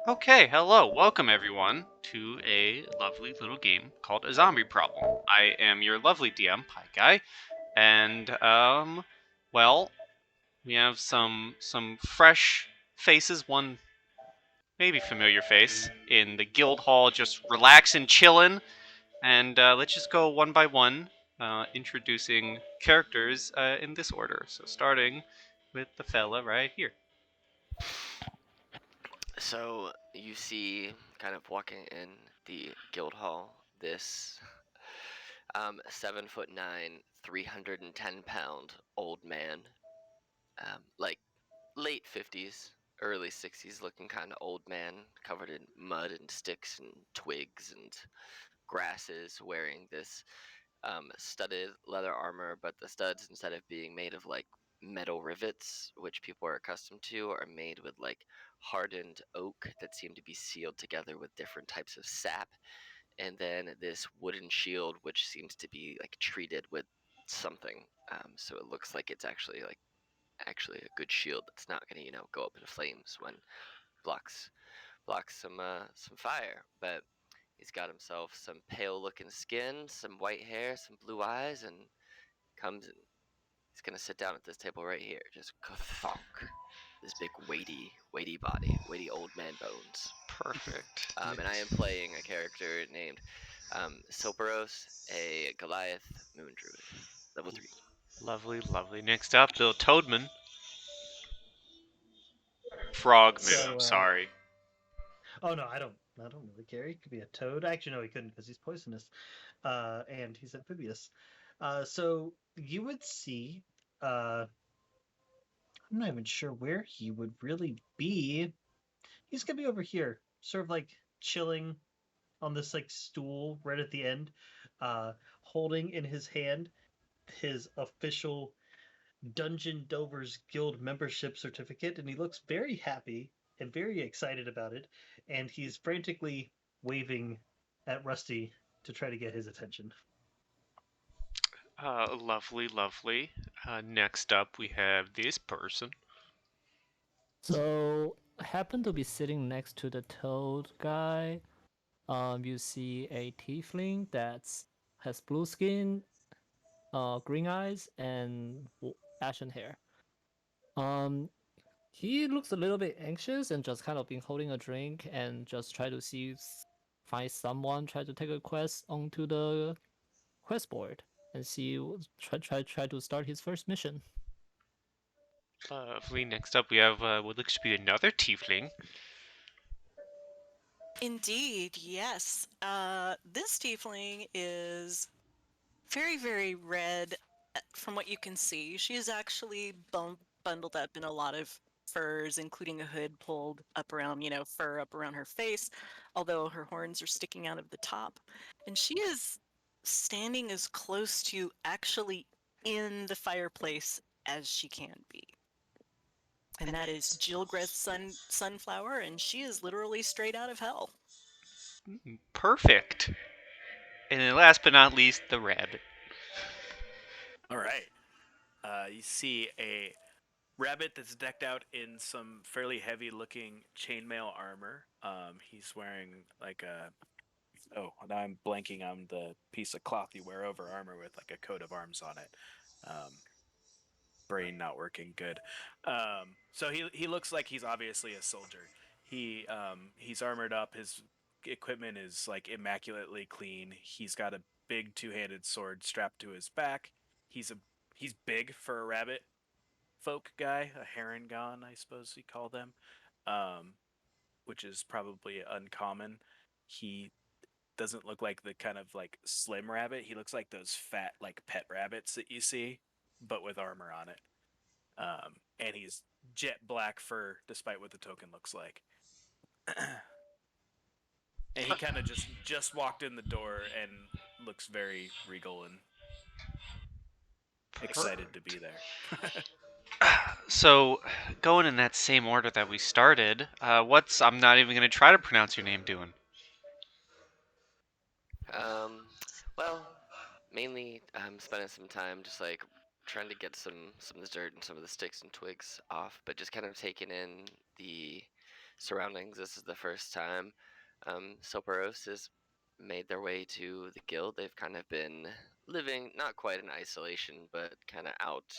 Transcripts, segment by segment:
Okay, hello. Welcome everyone to a lovely little game called A Zombie Problem. I am your lovely DM, Pie Guy, and well, we have some fresh faces, one maybe familiar face in the guild hall just relaxing, chilling, and let's just go one by one introducing characters in this order. So starting with the fella right here. So you see, kind of walking in the guild hall, this 7'9", 310-pound old man, like late 50s, early 60s, looking kind of old man, covered in mud and sticks and twigs and grasses, wearing this studded leather armor, but the studs, instead of being made of like metal rivets, which people are accustomed to, are made with like hardened oak that seem to be sealed together with different types of sap. And then this wooden shield, which seems to be like treated with something. So it looks like it's actually a good shield that's not going to go up in flames when blocks blocks some fire. But he's got himself some pale looking skin, some white hair, some blue eyes, and comes and he's gonna sit down at this table right here. Just thunk. This big weighty body, weighty old man bones. Perfect. And I am playing a character named Silperos, a Goliath moon druid, level 3. Lovely, lovely. Next up, the Toadman. Frog Moon, So, sorry. oh no, I don't really care. He could be a toad. Actually, no, he couldn't because he's poisonous, and he's amphibious. So you would see. I'm not even sure where he would really be. He's gonna be over here, sort of like chilling on this like stool right at the end, holding in his hand his official Dungeon Dover's Guild membership certificate, and he looks very happy and very excited about it, and he's frantically waving at Rusty to try to get his attention. Lovely, lovely. Next up, we have this person. So I happen to be sitting next to the toad guy. You see a tiefling that's has blue skin, green eyes, and ashen hair. Um, he looks a little bit anxious and just kind of been holding a drink and just try to see find someone try to take a quest onto the quest board and see try to start his first mission. Lovely. Next up, we have what looks to be another tiefling. Indeed, yes. This tiefling is very, very red from what you can see. She is actually bundled up in a lot of furs, including a hood pulled up around, fur up around her face, although her horns are sticking out of the top. And she is standing as close to actually in the fireplace as she can be. And that is Jilgreth Sunflower, and she is literally straight out of hell. Perfect. And then last but not least, the rabbit. All right. You see a rabbit that's decked out in some fairly heavy-looking chainmail armor. He's wearing like a now I'm blanking on the piece of cloth you wear over armor with like a coat of arms on it. Um, Brain not working good. So he looks like he's obviously a soldier. He's armored up. His equipment is like immaculately clean. He's got a big two-handed sword strapped to his back. He's a he's big for a rabbit folk guy, a Harengon, I suppose we call them, um, which is probably uncommon. He doesn't look like the kind of like slim rabbit. He looks like those fat like pet rabbits that you see, but with armor on it. And he's jet black fur, despite what the token looks like. And he kind of just walked in the door and looks very regal and excited to be there. So, going in that same order that we started, I'm not even going to try to pronounce your name doing? Um, well, mainly I'm spending some time just like trying to get some of the dirt and some of the sticks and twigs off, but just kind of taking in the surroundings. This is the first time Soparos has made their way to the guild. They've kind of been living not quite in isolation, but kind of out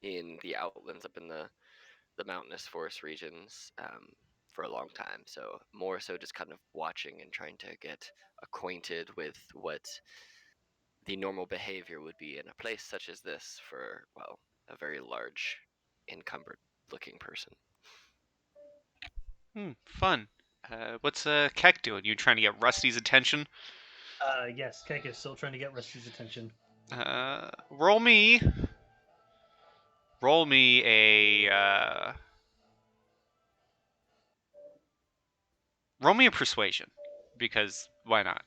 in the outlands, up in the mountainous forest regions, for a long time. So more so just kind of watching and trying to get acquainted with what the normal behavior would be in a place such as this for, well, a very large, encumbered looking person. Fun. What's Keck doing? You trying to get Rusty's attention? Yes, Kek is still trying to get Rusty's attention. Roll me a roll me a persuasion, because why not?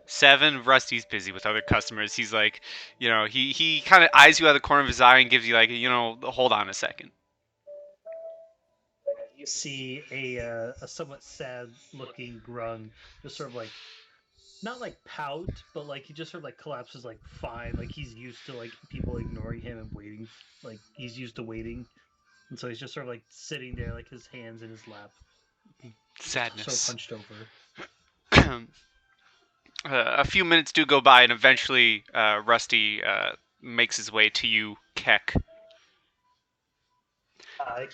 7. Rusty's busy with other customers. He's like, he kind of eyes you out of the corner of his eye and gives you like, hold on a second. You see a somewhat sad-looking Grung just sort of like, not like pout, but like he just sort of like collapses, like fine, like he's used to like people ignoring him and waiting, like he's used to waiting, and so he's just sort of like sitting there, like his hands in his lap, sort of Sadness. hunched over. A few minutes do go by, and eventually Rusty makes his way to you, Keck.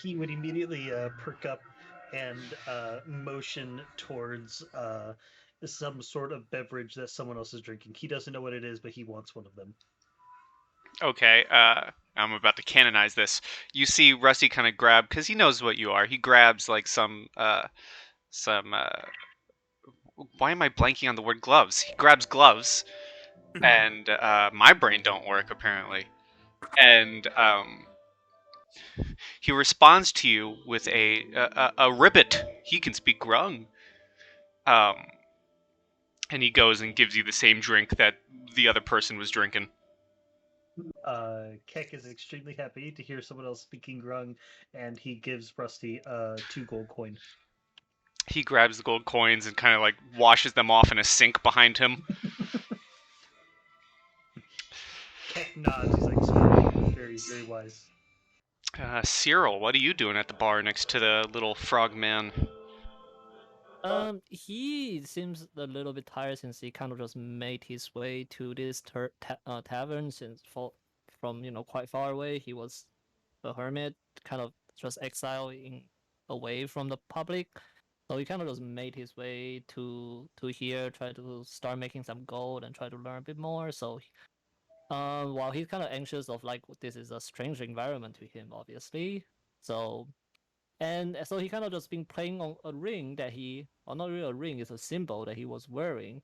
He would immediately perk up and motion towards some sort of beverage that someone else is drinking. He doesn't know what it is, but he wants one of them. Okay, I'm about to canonize this. You see Rusty kind of grab, because he knows what you are. He grabs like some. Why am I blanking on the word gloves? He grabs gloves, and my brain don't work apparently. And he responds to you with a ribbit. He can speak Grung. And he goes and gives you the same drink that the other person was drinking. Keck is extremely happy to hear someone else speaking Grung, and he gives Rusty 2 gold coin. He grabs the gold coins and kind of like washes them off in a sink behind him. Keck nods. He's like, smiling, very, very wise. Cyril, what are you doing at the bar next to the little frog man? He seems a little bit tired since he kind of just made his way to this tavern since from quite far away. He was a hermit, kind of just exiled away from the public. So he kind of just made his way to here, try to start making some gold and try to learn a bit more. So, while he's kind of anxious of like this is a strange environment to him, obviously. So he kind of just been playing on a ring that or not really a ring, it's a symbol that he was wearing,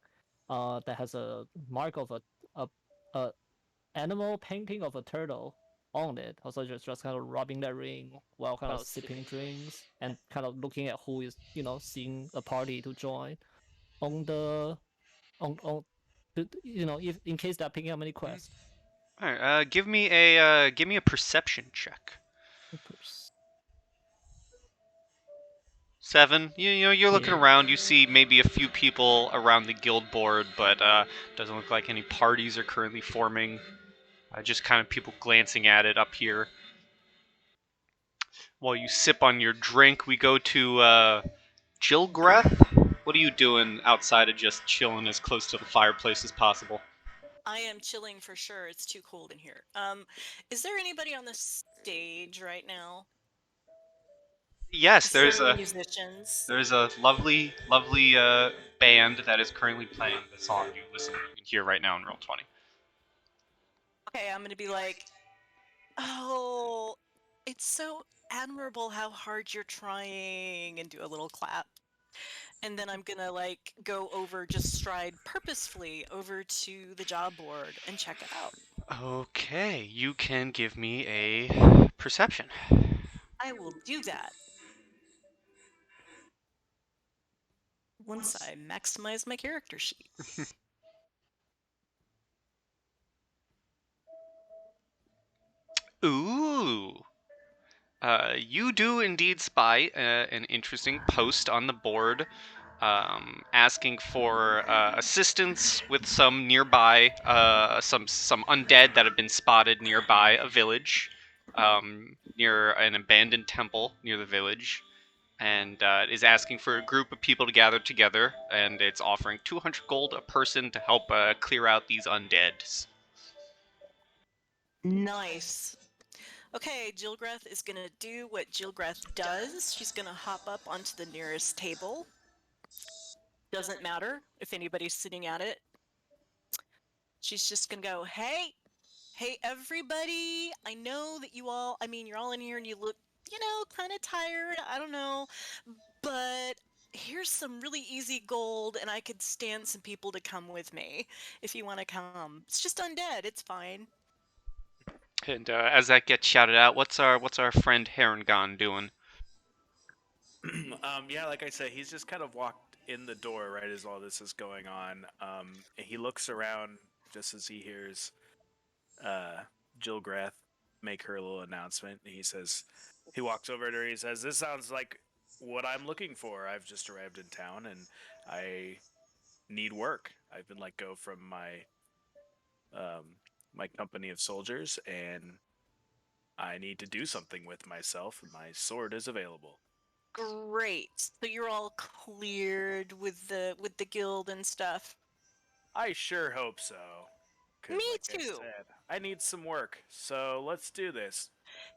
that has a mark of a animal painting of a turtle on it. Also, just kind of rubbing that ring while kind of sipping drinks and kind of looking at who is seeing a party to join on the on if in case they're picking up any quests. All right, give me a perception check. 7. You're looking around. You see maybe a few people around the guild board, but doesn't look like any parties are currently forming. Just kind of people glancing at it up here. While you sip on your drink, we go to Jilgreth. What are you doing outside of just chilling as close to the fireplace as possible? I am chilling for sure. It's too cold in here. Is there anybody on the stage right now? Yes, there's musicians. There's a lovely band that is currently playing the song you listen to and hear right now in Roll20. Okay, I'm gonna be like, oh, it's so admirable how hard you're trying, and do a little clap. And then I'm gonna like go over, just stride purposefully over to the job board and check it out. Okay, you can give me a perception. I will do that. Once I maximize my character sheet. Ooh. You do indeed spy an interesting post on the board, asking for assistance with some nearby, some undead that have been spotted nearby a village. near an abandoned temple near the village, and is asking for a group of people to gather together, and it's offering 200 gold a person to help clear out these undead. Nice. Okay, Jilgreth is gonna do what Jilgreth does. She's gonna hop up onto the nearest table. Doesn't matter if anybody's sitting at it. She's just gonna go, hey, everybody. I know that you all, you're all in here and you look, kind of tired. I don't know. But here's some really easy gold, and I could stand some people to come with me if you want to come. It's just undead. It's fine. And as that gets shouted out, what's our friend Herongon doing? Yeah, like I said, he's just kind of walked in the door right as all this is going on. And he looks around just as he hears Jill Grath make her little announcement. He walks over to her. He says, "This sounds like what I'm looking for. I've just arrived in town and I need work. I've been let go from my company of soldiers, and I need to do something with myself. My sword is available." Great. So you're all cleared with the guild and stuff. I sure hope so. Me Because, like I too. said, I need some work. So let's do this.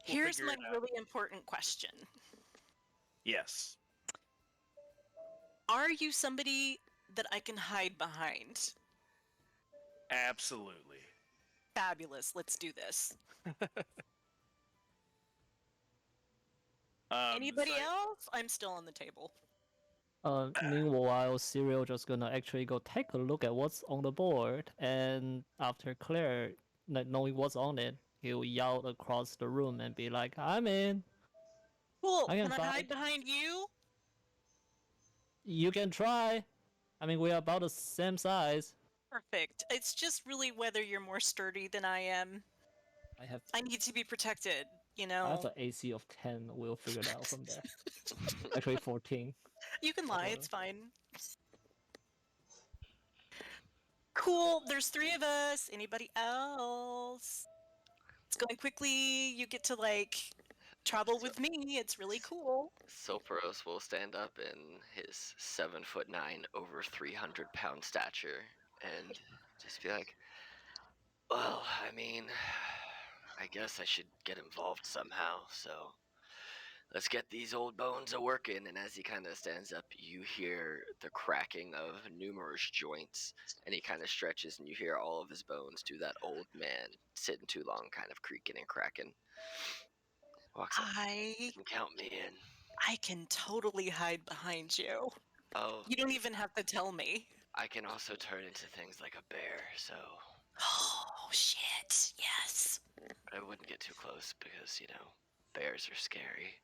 We'll Here's figure my it out. really important question. Yes. Are you somebody that I can hide behind? Absolutely. Fabulous. Let's do this. Anybody So else? I'm still on the table. Meanwhile, Serial just gonna actually go take a look at what's on the board, and after Claire, knowing what's on it, he'll yell across the room and be like, "I'm in. Cool. I can Can I hide fight. behind you? You can try. I mean, we are about the same size." Perfect. It's just really whether you're more sturdy than I am. I have I need to be protected, I have an AC of 10. We'll figure it out from there. Actually, 14. You can lie, Whatever. it's fine. Cool, there's 3 of us. Anybody else? It's going quickly. You get to, travel with me. It's really cool. Soperos will stand up in his 7'9", over 300-pound stature, and just be like, "Well, I guess I should get involved somehow. So let's get these old bones a working." And as he kind of stands up, you hear the cracking of numerous joints, and he kind of stretches, and you hear all of his bones do that old man sitting too long, kind of creaking and cracking. Walks up. I "You can count me in." I can totally hide behind you. Oh, You don't even have to tell me. I can also turn into things like a bear, so Oh, shit. Yes. I wouldn't get too close because, bears are scary.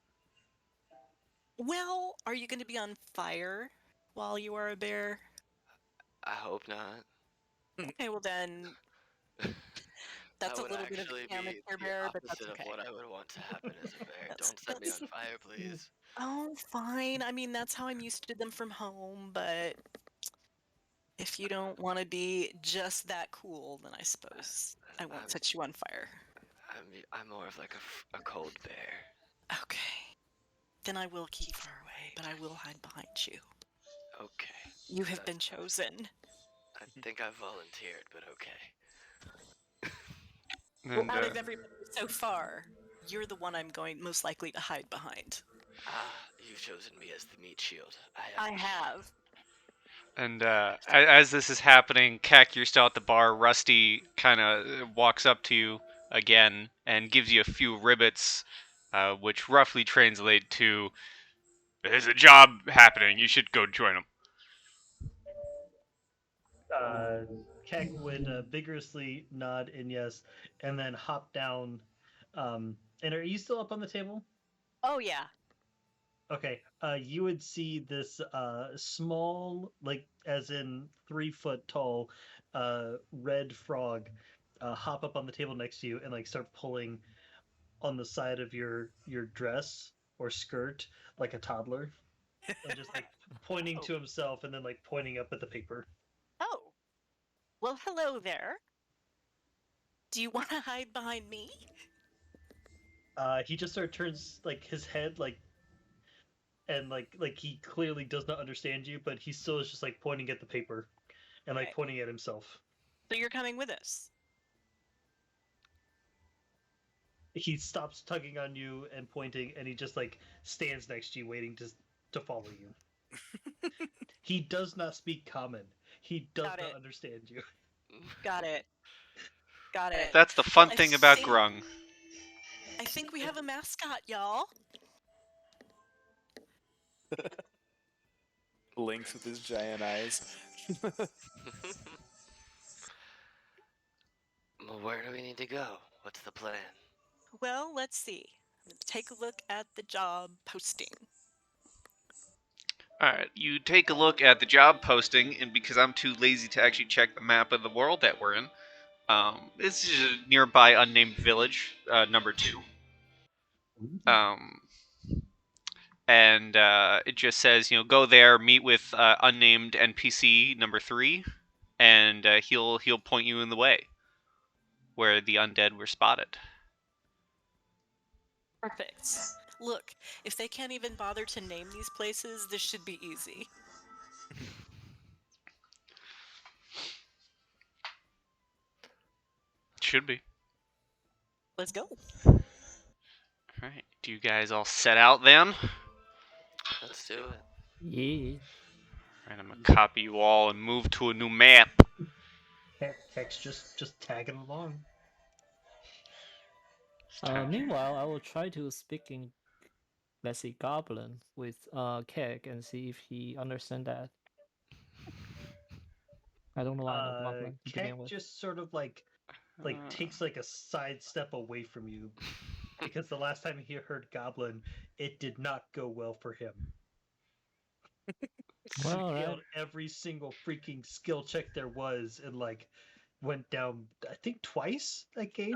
Well, are you going to be on fire while you are a bear? I hope not. Okay, well then, That that's a would little bit of actually damage be for the bear, but that's opposite of okay. what I would want to happen as a bear. That's Don't set me on that's fire, please. oh, fine. That's how I'm used to them from home, but if you don't want to be just that cool, then I suppose I won't I'm, set you on fire. I'm more of like a cold bear. Okay. Then I will keep far away, but I will hide behind you. Okay. You have That- been chosen. I think I volunteered, but okay. Well, And out of everybody so far, you're the one I'm going most likely to hide behind. You've chosen me as the meat shield. I have. as this is happening, Keck, you're still at the bar. Rusty kind of walks up to you again and gives you a few ribbits, which roughly translate to, "There's a job happening. You should go join them." Keck would vigorously nod in yes, and then hop down. And are you still up on the table? Oh yeah. Okay. You would see this small, like as in 3 foot tall, red frog hop up on the table next to you and like start pulling on the side of your dress or skirt like a toddler, and just like pointing to himself and then like pointing up at the paper. Oh. Well, hello there. Do you want to hide behind me? He just sort of turns like his head and he clearly does not understand you, but he still is just like pointing at the paper and like Okay. pointing at himself. So you're coming with us. He stops tugging on you and pointing, and he just like stands next to you, waiting to follow you. He does not speak common. He does Got not it. understand you. Got it. Got it. That's the fun thing about Grung. I think we have a mascot, y'all. Lynx with his giant eyes. Well, where do we need to go? What's the plan? Well, let's see. Take a look at the job posting. Alright, you take a look at the job posting, and because I'm too lazy to actually check the map of the world that we're in, this is a nearby unnamed village, number 2. And it just says, go there, meet with unnamed NPC number 3, and he'll point you in the way where the undead were spotted. Perfect. Look, if they can't even bother to name these places, this should be easy. Should be. Let's go. Alright, do you guys all set out then? Let's do it. Yeah. Alright, I'm gonna copy you all and move to a new map. Heck's just tagging along. Meanwhile, I will try to speak in, let's say, Goblin with Keg and see if he understand that. I don't know why I'm a Goblin to Keck begin with. just sort of like takes like a side step away from you because the last time he heard Goblin, it did not go well for him. Well, He right. failed every single freaking skill check there was and like went down, I think, twice that game.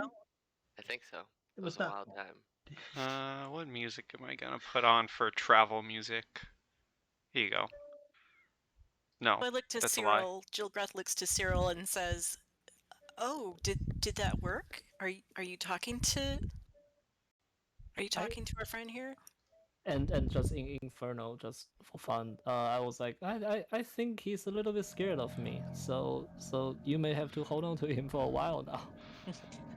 I think so. It It was was a not wild time. What music am I gonna put on for travel music? Here you go. No, I look to that's a lie. Cyril. Jilgreth looks to Cyril and says, "Oh, did that work? Are you talking to? Are you talking to our friend here?" And just in Inferno, just for fun, I was like, I think he's a little bit scared of me. So you may have to hold on to him for a while now.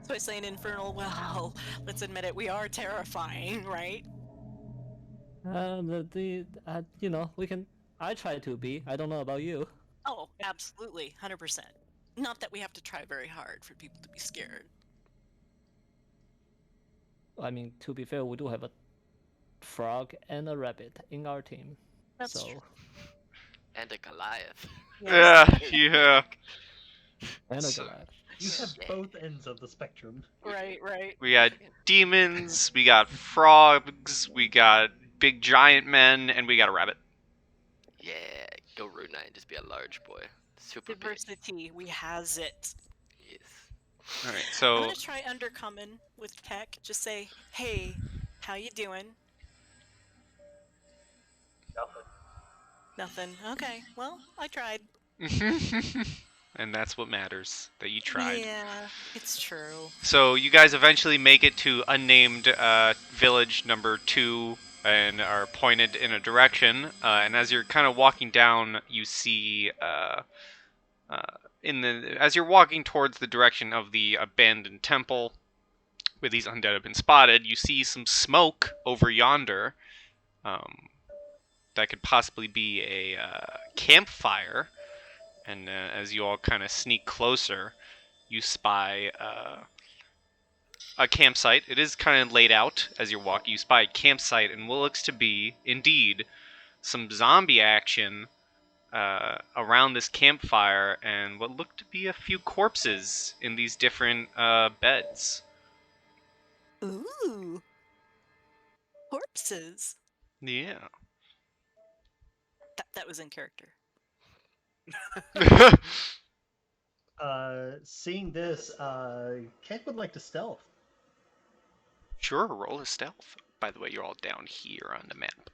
So I say in Infernal, well, let's admit it, we are terrifying, right? We can. I try to be. I don't know about you. Oh, absolutely, 100%. Not that we have to try very hard for people to be scared. I mean, to be fair, we do have a frog and a rabbit in our team. That's so true. And a Goliath. Yeah. and a So- Goliath. You have Yeah. both ends of the spectrum. Right. We got demons, we got frogs, we got big giant men, and we got a rabbit. Yeah, go Root Knight and just be a large boy. Super big. Diversity, we has it. Yes. Alright, I'm so gonna try undercommon with Keck. Just say, "Hey, how you doing?" Nothing. Okay. Well, I tried. and that's what matters, that you tried. Yeah, it's true. So you guys eventually make it to unnamed village number 2 and are pointed in a direction. And as you're kind of walking down, you see as you're walking towards the direction of the abandoned temple where these undead have been spotted, you see some smoke over yonder. That could possibly be a campfire. And as you all kind of sneak closer, you spy a campsite. It is kind of laid out as you're walking. You spy a campsite and what looks to be, indeed, some zombie action around this campfire and what look to be a few corpses in these different beds. Ooh, corpses. Yeah. That was in character. Seeing this, Keck would like to stealth. Sure, roll a stealth. By the way, you're all down here on the map.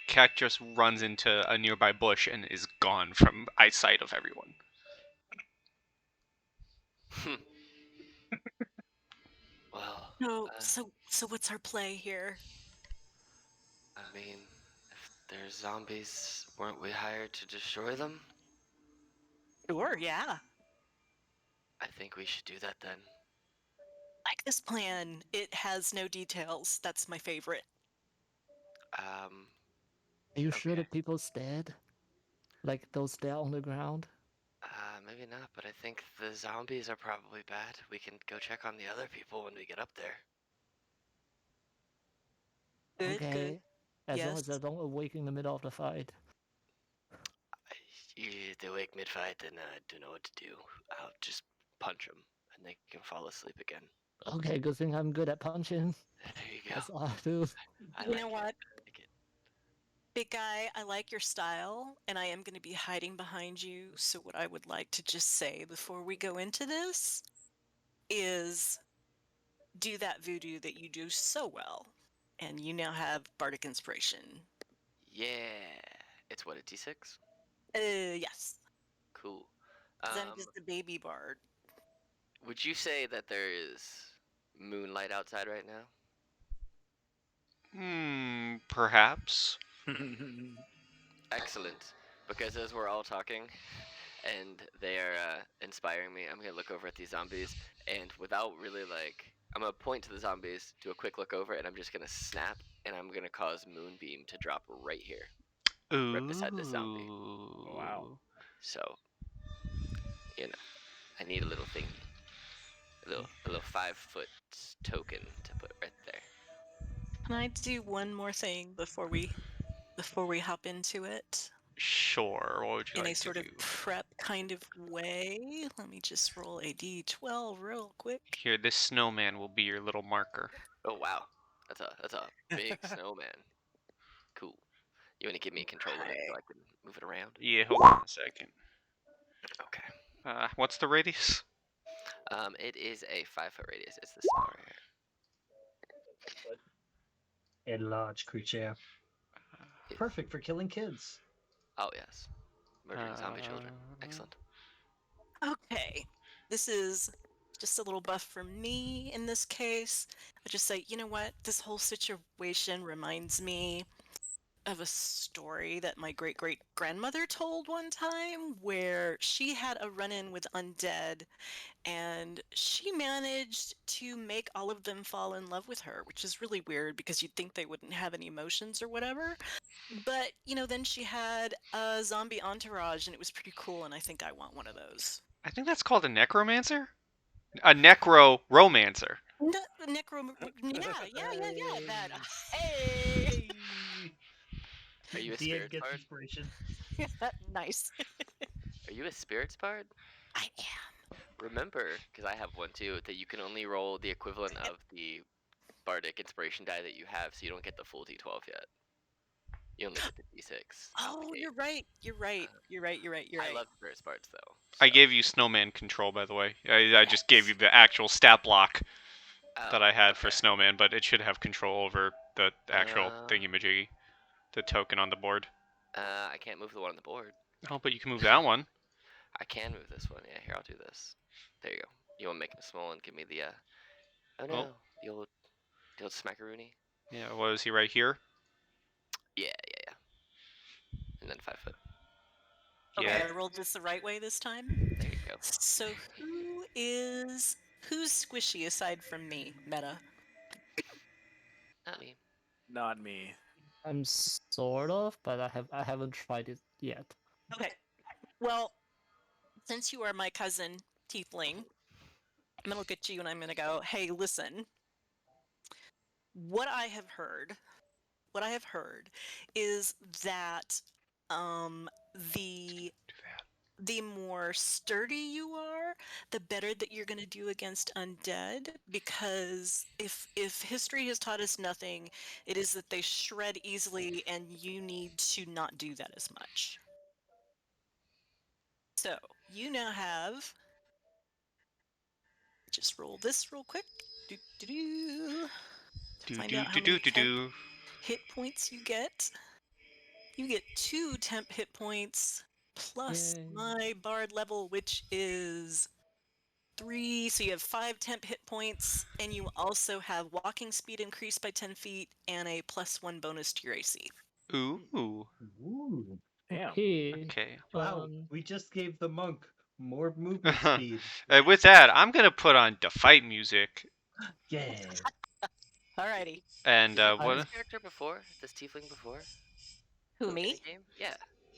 Cat just runs into a nearby bush and is gone from eyesight of everyone. Well, So what's our play here? I mean, if there's zombies, weren't we hired to destroy them? Sure, yeah. I think we should do that then. Like this plan. It has no details. That's my favorite. Um, Are you sure okay. the people's dead? Like those dead on the ground? Maybe not, but I think the zombies are probably bad. We can go check on the other people when we get up there. Good, good. Okay. As long Yes. as they don't awake in the middle of the fight. If they wake mid-fight, then I don't know what to do. I'll just punch them, and they can fall asleep again. Okay, good thing I'm good at punching. There you go. That's all I do. I You like know it. what? I like it. Big guy, I like your style, and I am going to be hiding behind you. So, what I would like to just say before we go into this is do that voodoo that you do so well. And you now have Bardic Inspiration. Yeah. It's what, a D6? Yes. Cool. 'Cause I'm just a baby bard. Would you say that there is moonlight outside right now? Perhaps. Excellent. Because as we're all talking and they are inspiring me, I'm going to look over at these zombies and without really I'm going to point to the zombies, do a quick look over, and I'm just going to snap and I'm going to cause Moonbeam to drop right here, right beside the zombie. Wow. So, I need a little thingy. A little 5-foot token to put right there. Can I do one more thing before we hop into it? Sure. What would you In a like to sort of do? prep kind of way. Let me just roll a d12 real quick. Here, this snowman will be your little marker. Oh wow, that's a big snowman. Cool. You want to give me control of it so I can move it around? Yeah, hold on a second. Okay. What's the radius? It is a 5-foot radius. It's the snow right here. A large creature. Yes. Perfect for killing kids. Oh yes. Murdering zombie children. Excellent. Okay. This is just a little buff for me in this case. I just say, you know what? This whole situation reminds me of a story that my great great grandmother told one time where she had a run in with undead and she managed to make all of them fall in love with her, which is really weird because you'd think they wouldn't have any emotions or whatever. But, then she had a zombie entourage and it was pretty cool, and I think I want one of those. I think that's called a necromancer? A necro-romancer. No, yeah, that. Hey! Are you a Dean spirit gets bard? inspiration. Nice. Are you a spirits bard? I am. Remember, because I have one too, that you can only roll the equivalent of the bardic inspiration die that you have, so you don't get the full d12 yet. You only get the d6. out the Oh, gate. you're right. You're right. You're right. You're right. You're right. I love spirits bards though. I so- gave you snowman control, by the way. I just gave you the actual stat block Oh, that I had for okay. snowman, but it should have control over the actual Uh, thingy-majiggy, the token on the board. I can't move the one on the board. Oh, but you can move that one. I can move this one. Yeah, here, I'll do this. There you go. You want to make him small and give me the, oh no, Oh. the old smackaroony? Yeah, what is he right here? Yeah. And then 5 foot. Okay, Yeah. I rolled this the right way this time. There you go. So who's squishy aside from me, Meta? Not me. Not me. I'm sort of, but I haven't tried it yet. Okay. Well, since you are my cousin, Teefling, I'm gonna look at you and I'm gonna go, hey, listen. What I have heard is that the Do that. the more sturdy you are, the better that you're going to do against undead, because if history has taught us nothing, it is that they shred easily and you need to not do that as much. So, you now have, just roll this real quick. To find out how many hit points you get. You get 2 temp hit points plus Yay. my bard level, which is 3, so you have 5 temp hit points, and you also have walking speed increased by 10 feet and a +1 bonus to your AC. Ooh. Ooh. Damn. Okay. Okay. Wow. We just gave the monk more movement speed. With that, I'm gonna put on the fight music. Yeah. Alrighty. And Did you play what? this character before? This Teefling before? Who, In me? a game? Yeah.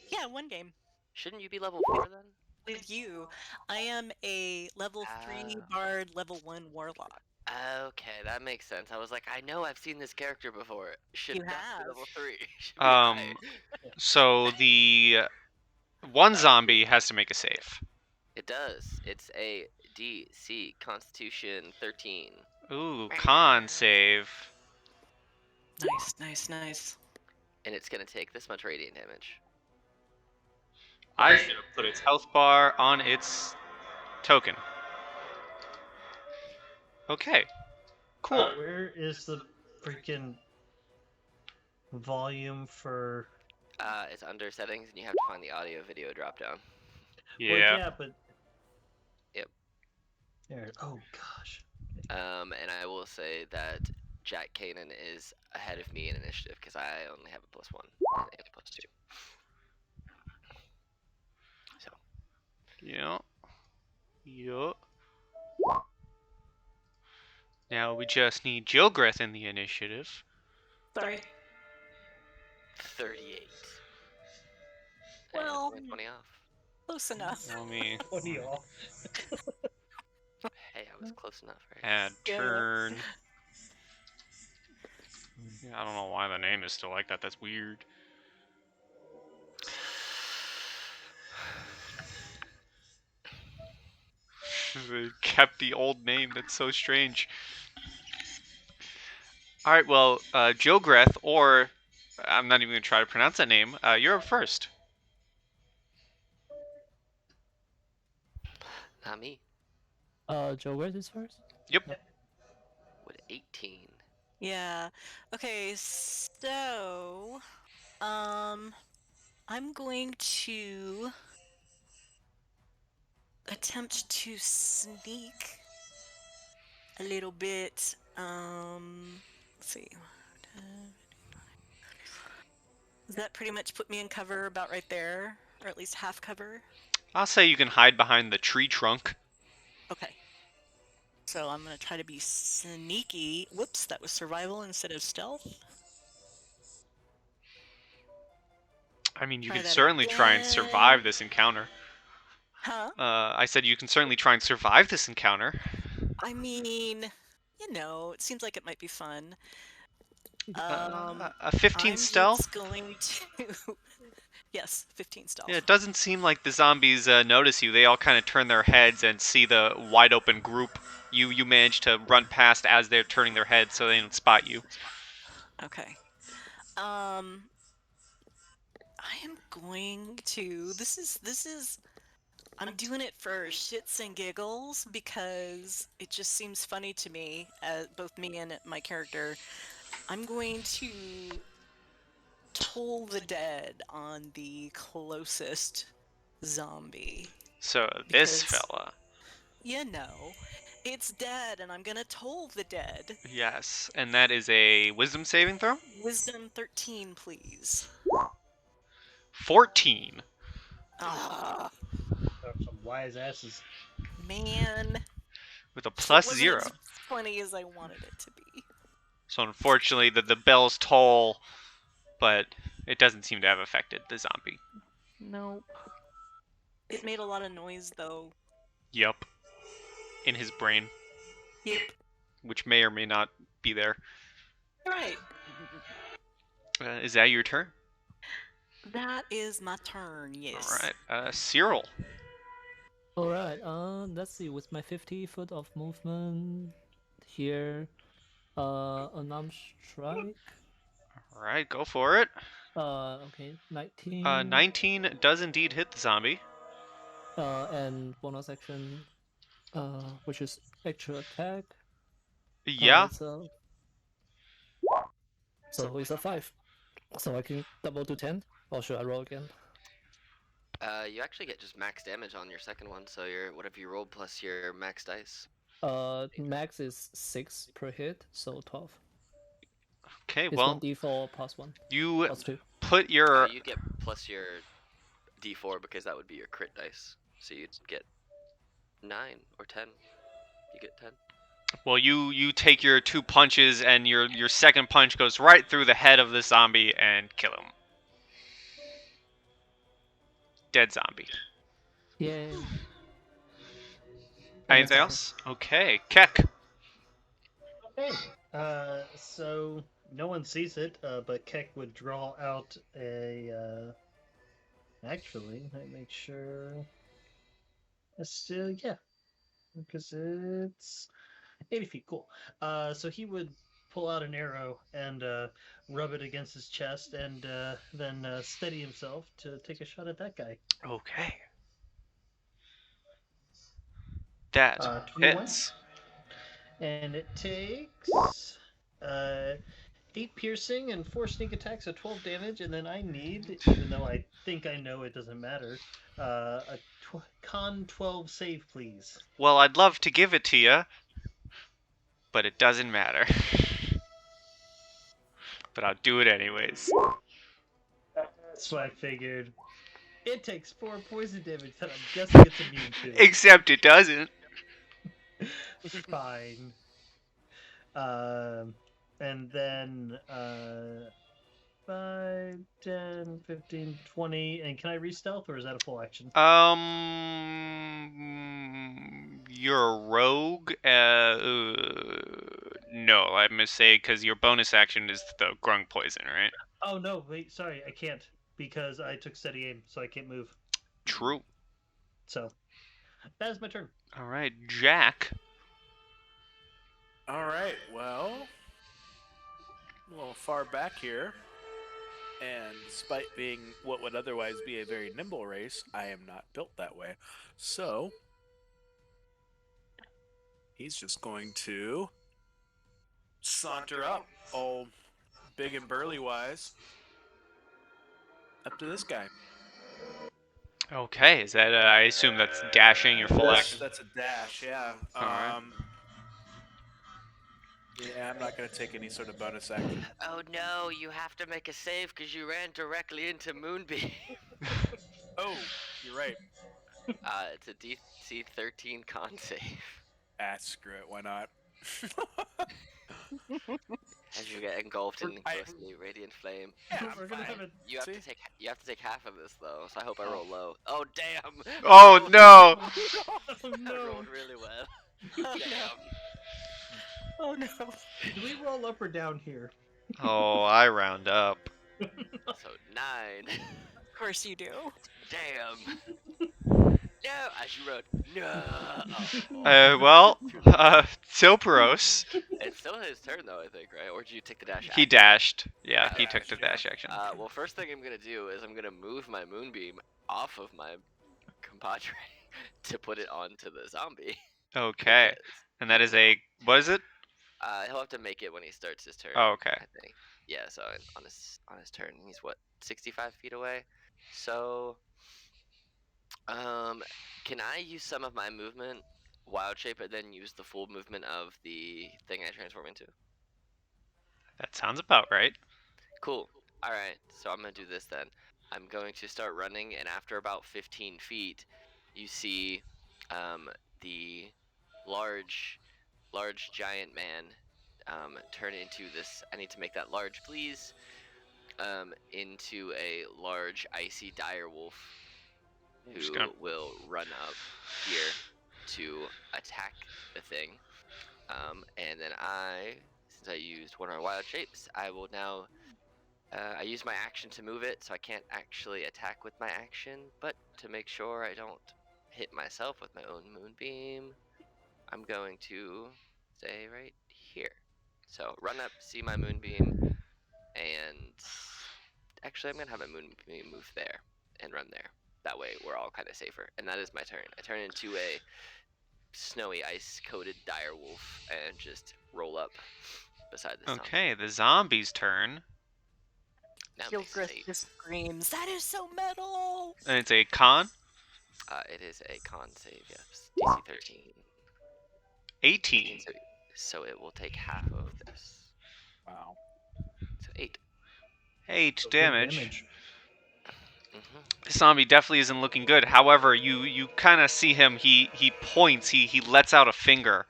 Yeah, one game. Shouldn't you be level 4 then? With you, I am a level 3 Ah. bard, level 1 warlock. Okay, that makes sense. I was like, I know I've seen this character before. Should You not have. be level 3. Should be high. So the one zombie has to make a save. It does. It's a DC Constitution 13. Ooh, con save. Nice. And it's gonna take this much radiant damage. I should have put its health bar on its token. Okay. Cool. Where is the freaking volume for? It's under settings, and you have to find the audio video drop down. Yeah. Well, yeah, but. Yep. There. Oh gosh. And I will say that Jack Kanan is ahead of me in initiative because I only have a +1 and a +2. So. Yeah. Now we just need Jilgreth in the initiative. Sorry. 38. Well, And 20 off. close enough. Let me 20 off. Hey, I was close enough, right? add Yeah. turn. Yeah, I don't know why the name is still like that. That's weird. They kept the old name. That's so strange. All right, well, Jilgreth, or I'm not even gonna try to pronounce that name. You're up first. Not me. Joe, where's this first? Yep. With 18. Yeah. Okay, so I'm going to attempt to sneak a little bit. Let's see. Does that pretty much put me in cover about right there? Or at least half cover? I'll say you can hide behind the tree trunk. Okay. So I'm going to try to be sneaky. Whoops, that was survival instead of stealth. I mean, you Try can that certainly try and again. survive this encounter. Huh? I said you can certainly try and survive this encounter. I mean, it seems like it might be fun. A 15 I'm stealth? just going to... Yes, 15 stealth. Yeah, it doesn't seem like the zombies notice you. They all kind of turn their heads and see the wide open group. You manage to run past as they're turning their heads so they don't spot you. Okay. I am going to... This is... I'm doing it for shits and giggles because it just seems funny to me, both me and my character. I'm going to toll the dead on the closest zombie. So this Because- fella. It's dead and I'm gonna toll the dead. Yes, and that is a wisdom saving throw? Wisdom 13, please. 14. Ah, Some wise asses. man. With a So it plus wasn't 0. as funny as I wanted it to be. So unfortunately, the bells toll, but it doesn't seem to have affected the zombie. Nope. It made a lot of noise, though. Yup. In his brain, Yep. which may or may not be there. Right. Is that your turn? That is my turn, yes. Alright, Cyril. Alright, let's see, with my 50 foot of movement here, unarmed strike. Alright, go for it. Okay, 19. 19 does indeed hit the zombie. And bonus action, which is actual attack. Yeah. So it's a 5. So I can double to 10, or should I roll again? You actually get just max damage on your second one, so your whatever you rolled plus your max dice. Max is 6 per hit, so 12. Okay, It's well, 1d4 plus 1 you plus 2. put Oh, your you get plus your d4 because that would be your crit dice. So you'd get 9 or 10. You get 10. well, you take your 2 punches, and your second punch goes right through the head of the zombie and kill him. Dead zombie. Yay. And that's Anything my turn. else? Okay, Keck. Okay. So no one sees it, but Keck would draw out a. Actually, let me make sure. It's still yeah, because it's 80 feet. Cool. So he would pull out an arrow and rub it against his chest, and then steady himself to take a shot at that guy. Okay. That 21. hits. And it takes uh, 8 piercing and 4 sneak attacks, so 12 damage. And then I need, even though I think I know it doesn't matter, a con 12 save, please. Well, I'd love to give it to you, but it doesn't matter. But I'll do it anyways. That's what I figured. It takes 4 poison damage that I'm guessing it's immune to. Except it doesn't. Fine. And then 5, 10, 15, 20. And can I re-stealth, or is that a full action? You're a rogue. No, I must say, because your bonus action is the grung poison, right? Oh, no, wait, sorry, I can't. Because I took steady aim, so I can't move. True. So, that is my turn. All right, Jack. All right. Well, a little far back here, and despite being what would otherwise be a very nimble race, I am not built that way. So he's just going to saunter up, all big and burly wise, up to this guy. Okay, is that? I assume that's dashing your full action. That's a dash, yeah. Alright. Yeah, I'm not going to take any sort of bonus action. Oh no, you have to make a save because you ran directly into Moonbeam. Oh, you're right. It's a DC 13 con save. Screw it. Why not? As you get engulfed in I- ghostly radiant flame. Yeah, We're I'm gonna fine. have a You have to See? take half of this though, so I hope I roll low. Oh damn! Oh no! Oh I no! rolled really well. Oh Damn. no. Oh no. Do we roll up or down here? Oh, I round up. So 9. Of course you do. Damn. No, as you wrote. No. Well, Silperos. It's still his turn though, I think, right? Or did you take the dash? He action? dashed. Yeah, Yeah, he took the dashed, yeah. dash action. Well, first thing I'm gonna do is I'm gonna move my moonbeam off of my compadre to put it onto the zombie. Okay, because, and that is a what is it? he'll have to make it when he starts his turn. Oh, okay. I think. Yeah. So on his turn, he's what 65 feet away. So, can I use some of my movement, wild shape, but then use the full movement of the thing I transform into? That sounds about right. Cool. All right. So I'm gonna do this then. I'm going to start running, and after about 15 feet, you see the large giant man turn into this. I need to make that large, please. Into a large icy dire wolf who Just gonna- will run up here to attack the thing. And then since I used one of our wild shapes, I will now. I use my action to move it, so I can't actually attack with my action. But to make sure I don't hit myself with my own moonbeam, I'm going to stay right here. So run up, see my moonbeam, and actually I'm gonna have my moonbeam move there and run there. That way we're all kind of safer. And that is my turn. I turn into a snowy ice-coated dire wolf and just roll up beside the zombie. Okay, the zombie's turn. Now makes it Gilchrist 8. just screams, "That is so metal!" And it's a con. It is a con save, yes. DC 13. 18. So it will take half of this. Wow. So 8. 8 So good damage. Mm-hmm. This zombie definitely isn't looking good. However, you kind of see him. He points. He lets out a finger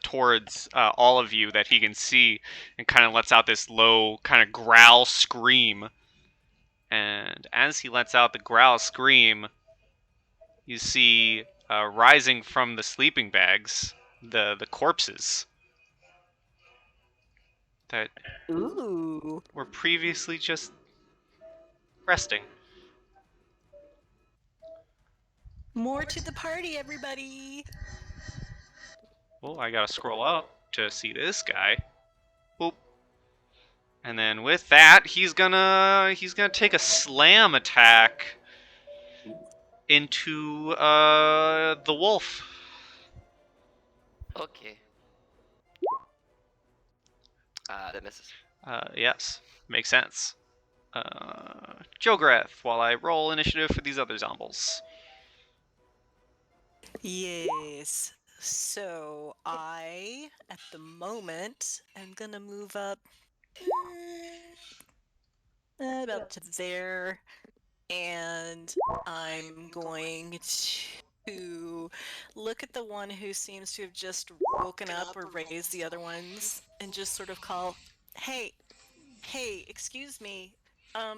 towards all of you that he can see, and kind of lets out this low kind of growl scream. And as he lets out the growl scream, you see rising from the sleeping bags the corpses that Ooh. were previously just resting. More to the party, everybody! Oh, I gotta scroll up to see this guy. Boop. And then with that, he's gonna take a slam attack into the wolf. Okay. That misses. Yes, makes sense. Jogreth, while I roll initiative for these other zombies. Yes. So I, at the moment, am gonna move up about to there, and I'm going to look at the one who seems to have just woken up or raised the other ones, and just sort of call, "Hey, hey, excuse me. I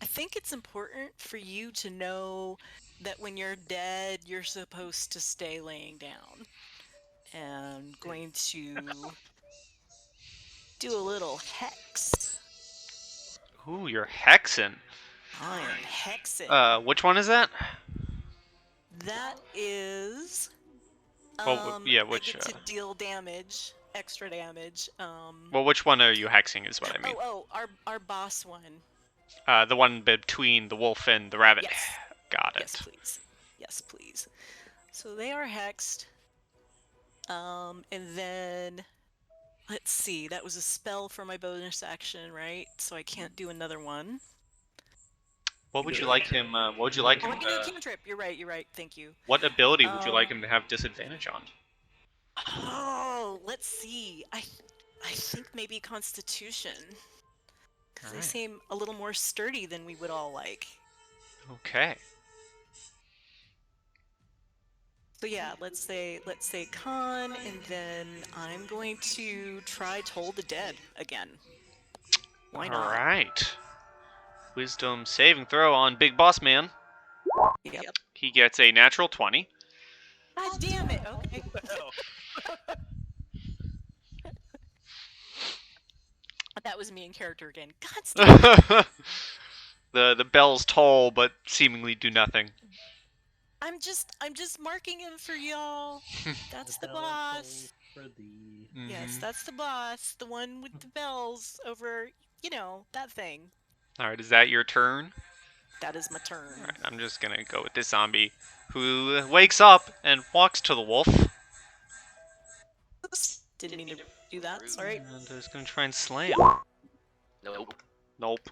think it's important for you to know that when you're dead, you're supposed to stay laying down." And going to do a little hex. Ooh, you're hexing. I am hexing. Which one is that? That is Well, yeah, I which? get to deal damage, extra damage. Well, which one are you hexing? Is what I mean. Our boss one. The one between the wolf and the rabbit. Yes. Got it. Yes, please. Yes, please. So they are hexed. And then let's see. That was a spell for my bonus action, right? So I can't do another one. What would you like him? What would you like Oh, him? I can do a cantrip. You're right. Thank you. What ability would you like him to have disadvantage on? Oh, let's see. I think maybe Constitution, because they Alright. seem a little more sturdy than we would all like. Okay. So yeah, let's say con, and then I'm going to try Toll the Dead again. Why not? Alright. Wisdom saving throw on Big Boss Man. Yep. He gets a natural 20. God damn it. Okay. That was me in character again. God damn it. The bells toll, but seemingly do nothing. I'm just marking him for y'all. That's the bell boss. tolls for thee. Yes, that's the boss. The one with the bells over, that thing. Alright, is that your turn? That is my turn. Alright, I'm just gonna go with this zombie who wakes up and walks to the wolf. Oops. Didn't mean to do that. Sorry. And is gonna try and slam. Nope. Nope.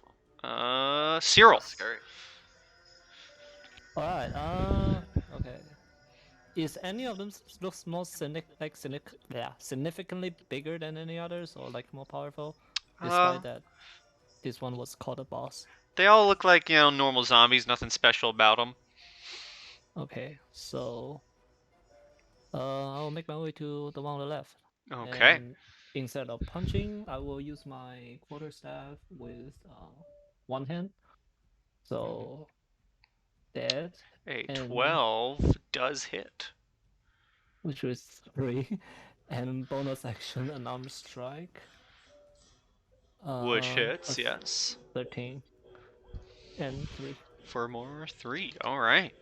Cyril. Skirt. Alright, okay. Is any of them looks more significantly bigger than any others, or like more powerful? Despite that, this one was called a boss. They all look like, normal zombies, nothing special about them. Okay, so I'll make my way to the one on the left. Okay. And instead of punching, I will use my quarterstaff with one hand. So that A and 12 does hit. which was 3, and bonus action unarmed strike. Which hits, yes. 13 and 3. For more 3. Alright.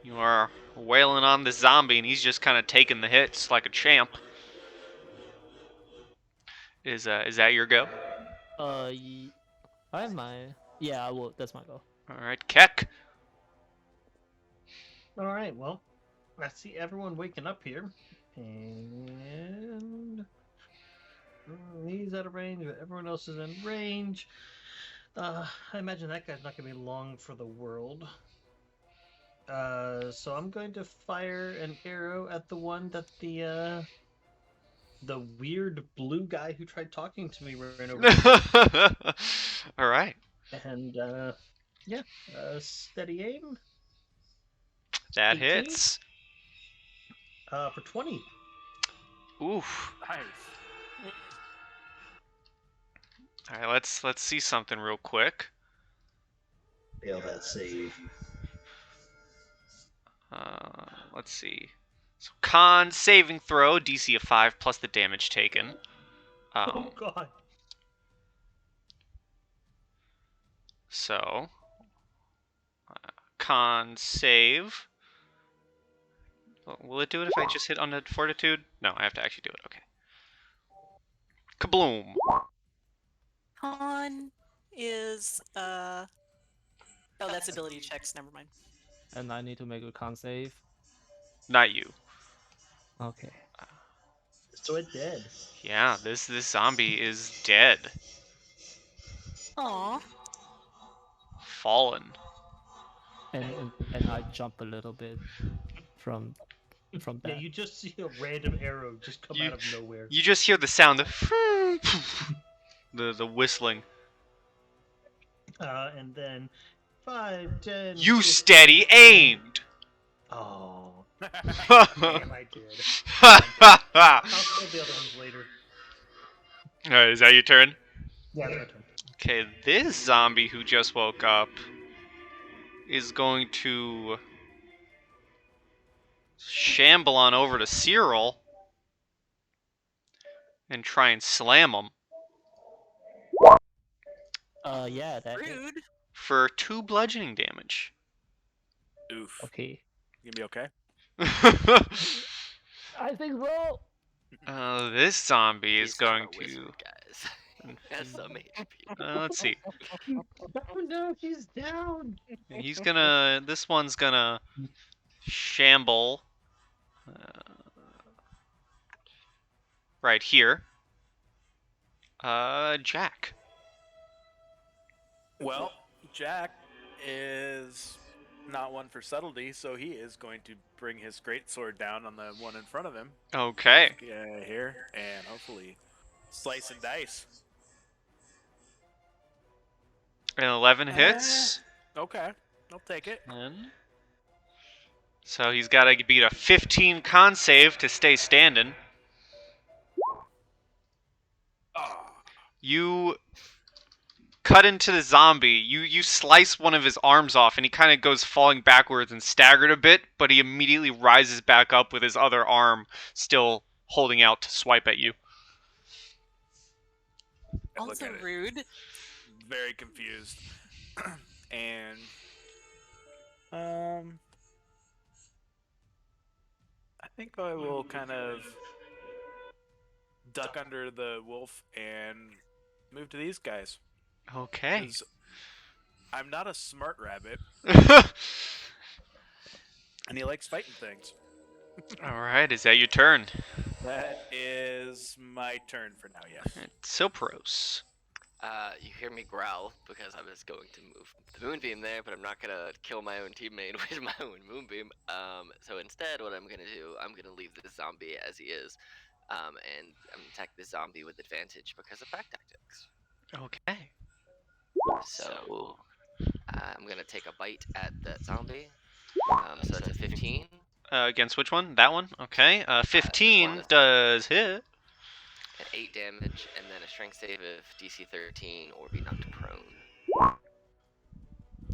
You are wailing on this zombie, and he's just kind of taking the hits like a champ. Is that your go? I have my I will. That's my goal. Alright, Keck. All right, well, I see everyone waking up here, and he's out of range, but everyone else is in range. I imagine that guy's not gonna be long for the world. So I'm going to fire an arrow at the one that the weird blue guy who tried talking to me ran over to. All right. And yeah, steady aim. That 18? hits. For 20. Oof. Nice. All right, let's see something real quick. Fail that save. Let's see. So con saving throw, DC of 5 plus the damage taken. Oh god. So con save. Will it do it if I just hit undead fortitude? No, I have to actually do it. Okay. Kabloom. Con is oh, that's ability checks. Never mind. And I need to make a con save. Not you. Okay. So it dead. Yeah, this zombie is dead. Aw. Fallen. And I jump a little bit from Yeah, that. you just see a random arrow just come out of nowhere. You just hear the sound of the whistling. And then 5, 10. You 15. steady aimed. Oh, damn, Alright, I did. I'll kill the other ones later. is that your turn? Yeah, that's my turn. Okay, this zombie who just woke up is going to shamble on over to Cyril and try and slam him Yeah, that hit. Rude. for 2 bludgeoning damage. Oof. Okay. You gonna be okay? I think so. This zombie is He's not going a to. wizard, guys. Has some HP. Let's see. Oh no, he's down. He's gonna. This one's gonna shamble right here. Jack. Well, Jack is not one for subtlety, so he is going to bring his greatsword down on the one in front of him. Okay. Here, and hopefully slice and dice. An 11 hits. Okay, I'll take it. And so he's got to beat a 15 con save to stay standing. Ah, You cut into the zombie. You slice one of his arms off, and he kind of goes falling backwards and staggered a bit, but he immediately rises back up with his other arm still holding out to swipe at you. I look Also at it, rude. very confused, and I think I will kind of duck under the wolf and move to these guys. Okay. 'Cause I'm not a smart rabbit, and he likes fighting things. All right, is that your turn? That is my turn for now, yes. Silpros. You hear me growl because I was going to move the moonbeam there, but I'm not gonna kill my own teammate with my own moonbeam. So instead, what I'm gonna do, I'm gonna leave this zombie as he is, and I'm gonna attack this zombie with advantage because of pack tactics. Okay. So I'm gonna take a bite at that zombie. So that's a 15. Against which one? That one? Okay. 15 one is- does hit. At 8 damage, and then a strength save of DC 13 or be knocked prone.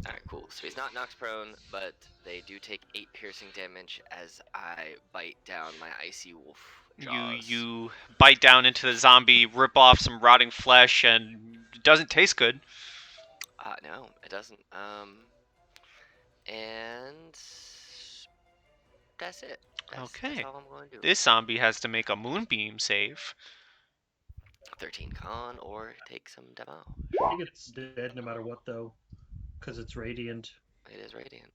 Alright, cool. So he's not knocked prone, but they do take 8 piercing damage as I bite down my icy wolf jaws. You bite down into the zombie, rip off some rotting flesh, and it doesn't taste good. No, it doesn't. And that's it. Okay. That's all I'm going to do. This zombie has to make a moonbeam save. 13 con or take some damage. I think it's dead no matter what, though, because it's radiant. It is radiant.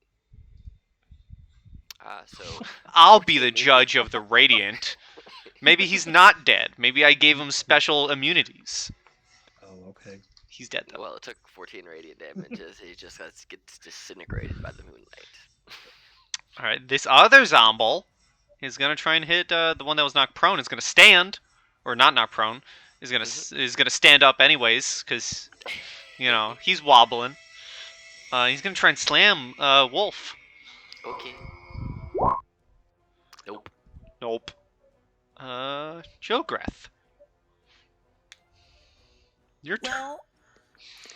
So I'll be the judge of the radiant. Maybe he's not dead. Maybe I gave him special immunities. Oh, okay. He's dead though. Well, it took 14 radiant damage as he just gets disintegrated by the moonlight. All right, this other zombie is gonna try and hit the one that was knocked prone. Is gonna stand, or not knocked prone. Is gonna stand up anyways, cause he's wobbling. He's gonna try and slam Wolf. Okay. Nope. Nope. Jogreth. Your turn. Well,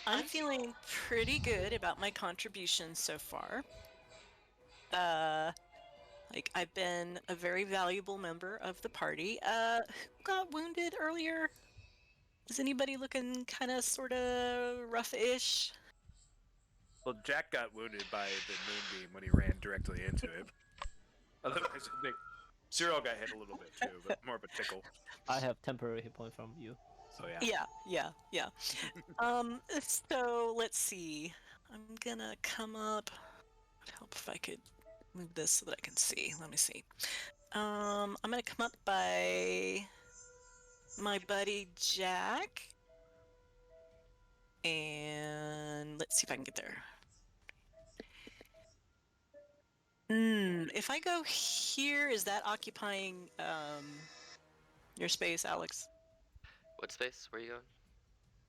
I'm feeling pretty good about my contributions so far. Like I've been a very valuable member of the party. Who got wounded earlier? Is anybody looking kind of sort of rough-ish? Well, Jack got wounded by the moonbeam when he ran directly into it. Otherwise, I think Cyril got hit a little bit too, but more of a tickle. I have temporary hit point from you. So yeah. Yeah. So let's see. I'm gonna come up. It'd help if I could move this so that I can see. Let me see. I'm gonna come up by my buddy Jack. And let's see if I can get there. If I go here, is that occupying your space, Alex? What space? Where are you going?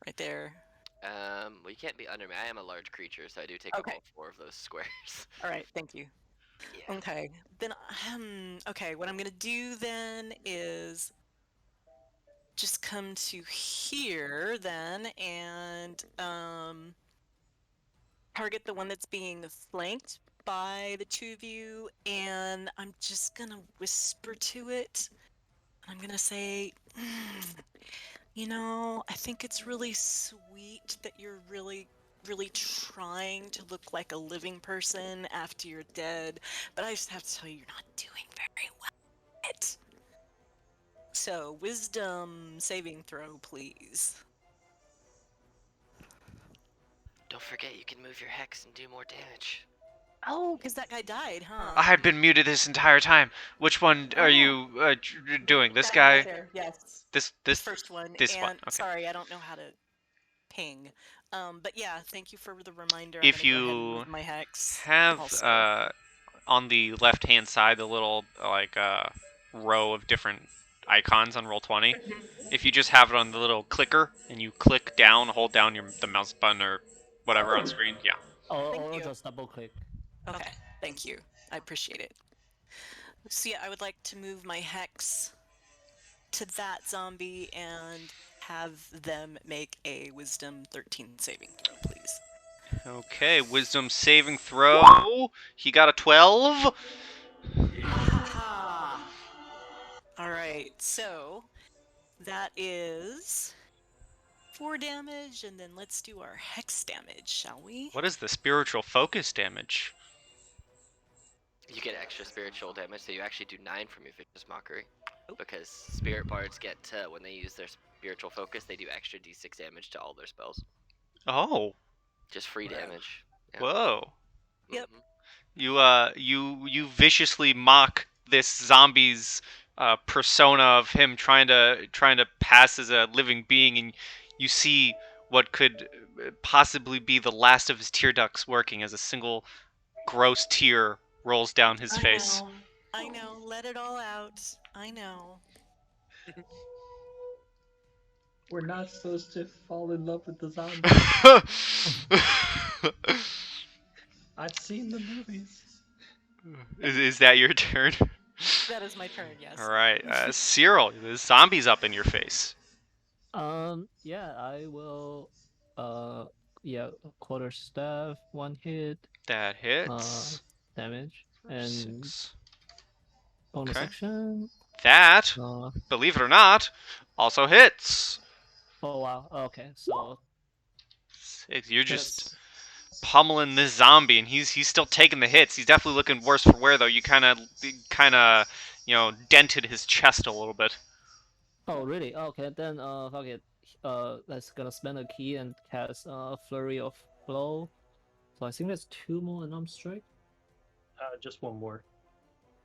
Right there. Well, you can't be under me. I am a large creature, so I do take up Okay. all 4 of those squares. All right, thank you. Yeah. Okay, then, okay, what I'm gonna do then is just come to here then and, target the one that's being flanked by the 2 of you, and I'm just gonna whisper to it. I'm gonna say, I think it's really sweet that you're really trying to look like a living person after you're dead, but I just have to tell you, you're not doing very well at it. So, wisdom saving throw, please. Don't forget, you can move your hex and do more damage. Oh, because that guy died, huh? I had been muted this entire time. Which one are you doing? This That guy? right there, yes. This first one. this and one, okay. Sorry, I don't know how to ping. But yeah, thank you for the reminder. If I'm gonna go ahead and you move my hex have also. on the left hand side the little row of different icons on Roll20. If you just have it on the little clicker and you click down, hold down the mouse button or whatever on screen, yeah. Thank Or you. just double click. Okay, thank you. I appreciate it. So yeah, I would like to move my hex to that zombie and have them make a Wisdom 13 saving throw, please. Okay, wisdom saving throw. He got a 12. Ha! All right, so that is 4 damage, and then let's do our hex damage, shall we? What is the spiritual focus damage? You get extra spiritual damage, so you actually do 9 from your Vicious Mockery. Because Spirit Bards get, when they use their spiritual focus, they do extra d6 damage to all their spells. Oh. Just free damage. Yeah. Whoa. Yep. You viciously mock this zombie's persona of him trying to pass as a living being, and you see what could possibly be the last of his tear ducts working as a single gross tear rolls down his face. I know. Let it all out. I know. We're not supposed to fall in love with the zombie. I've seen the movies. Is that your turn? That is my turn, yes. All right, Cyril, the zombie's up in your face. Yeah, I will. Quarter staff, 1 hit. That hits. Damage and 6. bonus Okay. action. That, believe it or not, also hits. Oh wow. Okay, so 6. You're just pummeling this zombie, and he's still taking the hits. He's definitely looking worse for wear, though. You kind of dented his chest a little bit. Oh really? Okay, then fuck it. Let's gonna spend a key and cast Flurry of Blow. So I think that's 2 more unarmed strike. Just 1 more.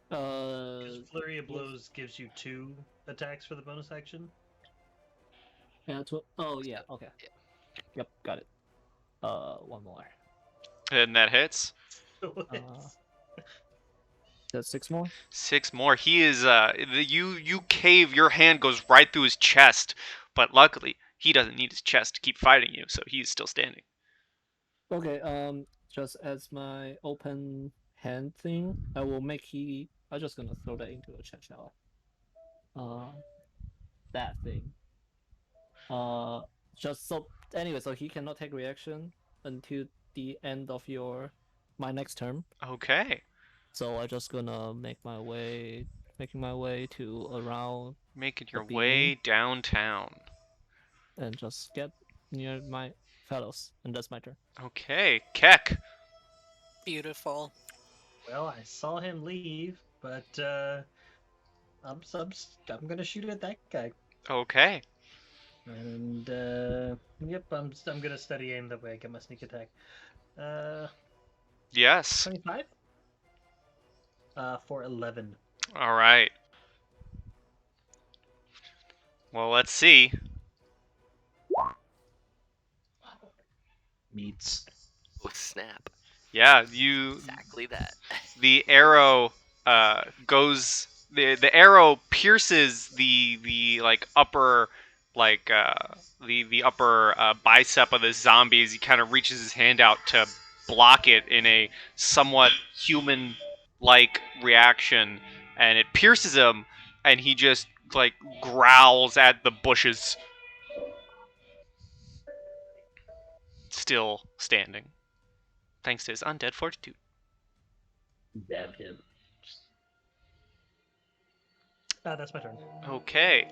Because Flurry of Blows gives you 2 attacks for the bonus action. Yeah. Oh yeah. Okay. Yep, got it. One more. And that hits. That's 6 more. 6 more. He is you cave, your hand goes right through his chest, but luckily he doesn't need his chest to keep fighting you, so he's still standing. Okay, just as my open hand thing, I will make I'm just gonna throw that into the chat, shall I? That thing. Uh, just so anyway, so he cannot take reaction until the end of my next turn. Okay. So I just gonna making my way to around Making the your way beam downtown. and just get near my fellows, and that's my turn. Okay, Keck. Beautiful. Well, I saw him leave, but I'm gonna shoot at that guy. Okay. And yep, I'm gonna steady aim that way I get my sneak attack. Yes. 25. For 11. All right. Well, let's see. Meets. Oh snap! Yeah, you. Exactly that. The arrow goes. The arrow pierces the like upper like the upper bicep of the zombie as he kind of reaches his hand out to block it in a somewhat human like reaction, and it pierces him, and he just like growls at the bushes, still standing thanks to his undead fortitude. Dab him. That's my turn. Okay.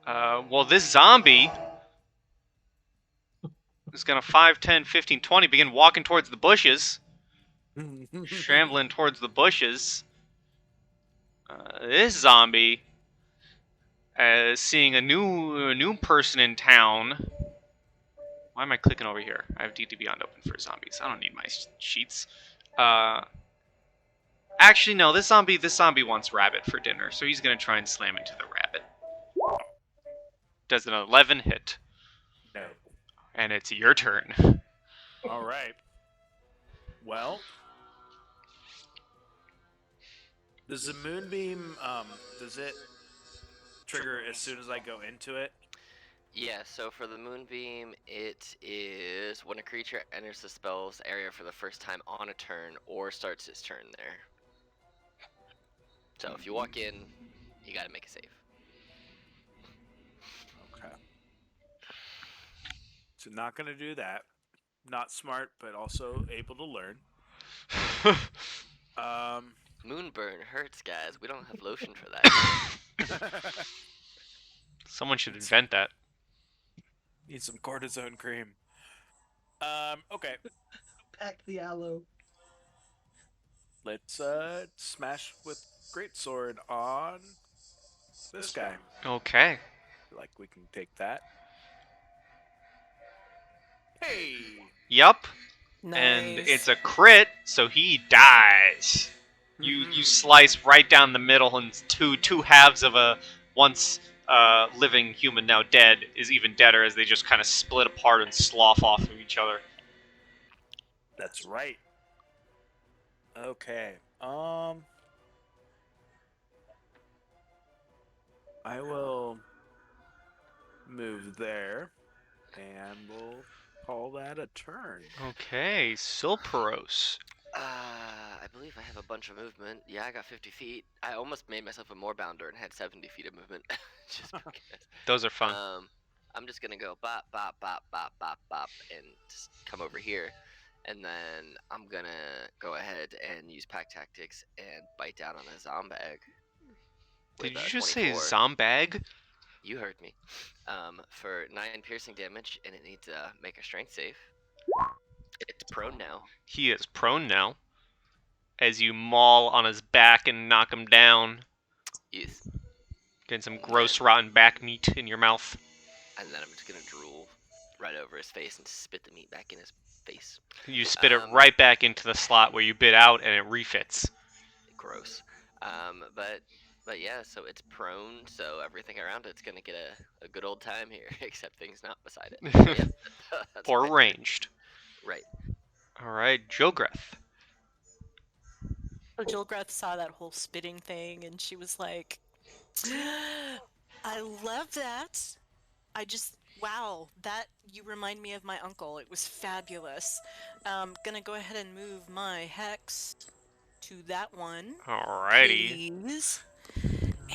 Well, this zombie is going to 5, 10, 15, 20 begin walking towards the bushes, shambling towards the bushes. This zombie, seeing a new person in town. Why am I clicking over here? I have DT Beyond open for zombies. I don't need my sheets. Actually, no. This zombie wants rabbit for dinner, so he's going to try and slam into the rabbit. Does an 11 hit? No. And it's your turn. All right. Well, does the moonbeam does it trigger as soon as I go into it? Yeah, so for the moonbeam, it is when a creature enters the spell's area for the first time on a turn or starts its turn there. So if you walk in, you gotta make a save. Okay. So not gonna do that. Not smart, but also able to learn. Moonburn hurts, guys. We don't have lotion for that. Someone should invent that. Need some cortisone cream. Okay. Pack the aloe. Let's smash with greatsword on this guy. Okay. Like we can take that. Hey. Yup. Nice. And it's a crit, so he dies. You slice right down the middle, and two halves of a once living human, now dead, is even deader as they just kind of split apart and slough off of each other. That's right. Okay. I will move there, and we'll call that a turn. Okay, Silperos. I believe I have a bunch of movement. Yeah, I got 50 feet. I almost made myself a moorbounder and had 70 feet of movement. Just because. Those are fun. I'm just gonna go bop, bop, bop, bop, bop, bop, and just come over here. And then I'm gonna go ahead and use pack tactics and bite down on a zombag. Did with you a just say 24. zombag? You heard me. For 9 piercing damage, and it needs to make a strength save. It's prone now. He is prone now. As you maul on his back and knock him down. Yes. Getting some gross, rotten back meat in your mouth. And then I'm just gonna drool right over his face and spit the meat back in his face. You spit it right back into the slot where you bit out, and it refits. Gross. But But yeah, so it's prone, so everything around it's gonna get a good old time here, except things not beside it. But yeah, that's Or my turn. ranged. Right. All right, Jogreth. So Jilgreth saw that whole spitting thing and she was like, I love that. Wow, that you remind me of my uncle. It was fabulous. Gonna go ahead and move my hex to that one, Alrighty. please.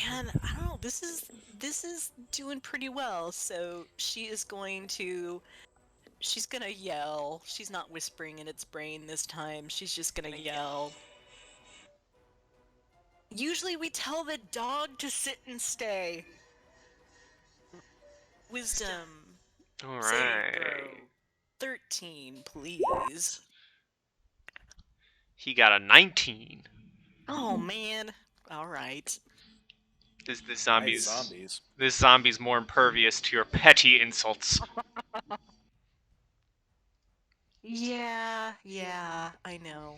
And I don't know, this is doing pretty well. So she's gonna yell. She's not whispering in its brain this time. She's just gonna yell. Usually we tell the dog to sit and stay. Wisdom. All Saving right. throw. 13, please. He got a 19. Oh man. All right. This Nice zombie's zombies. this zombie's more impervious to your petty insults. Yeah, I know.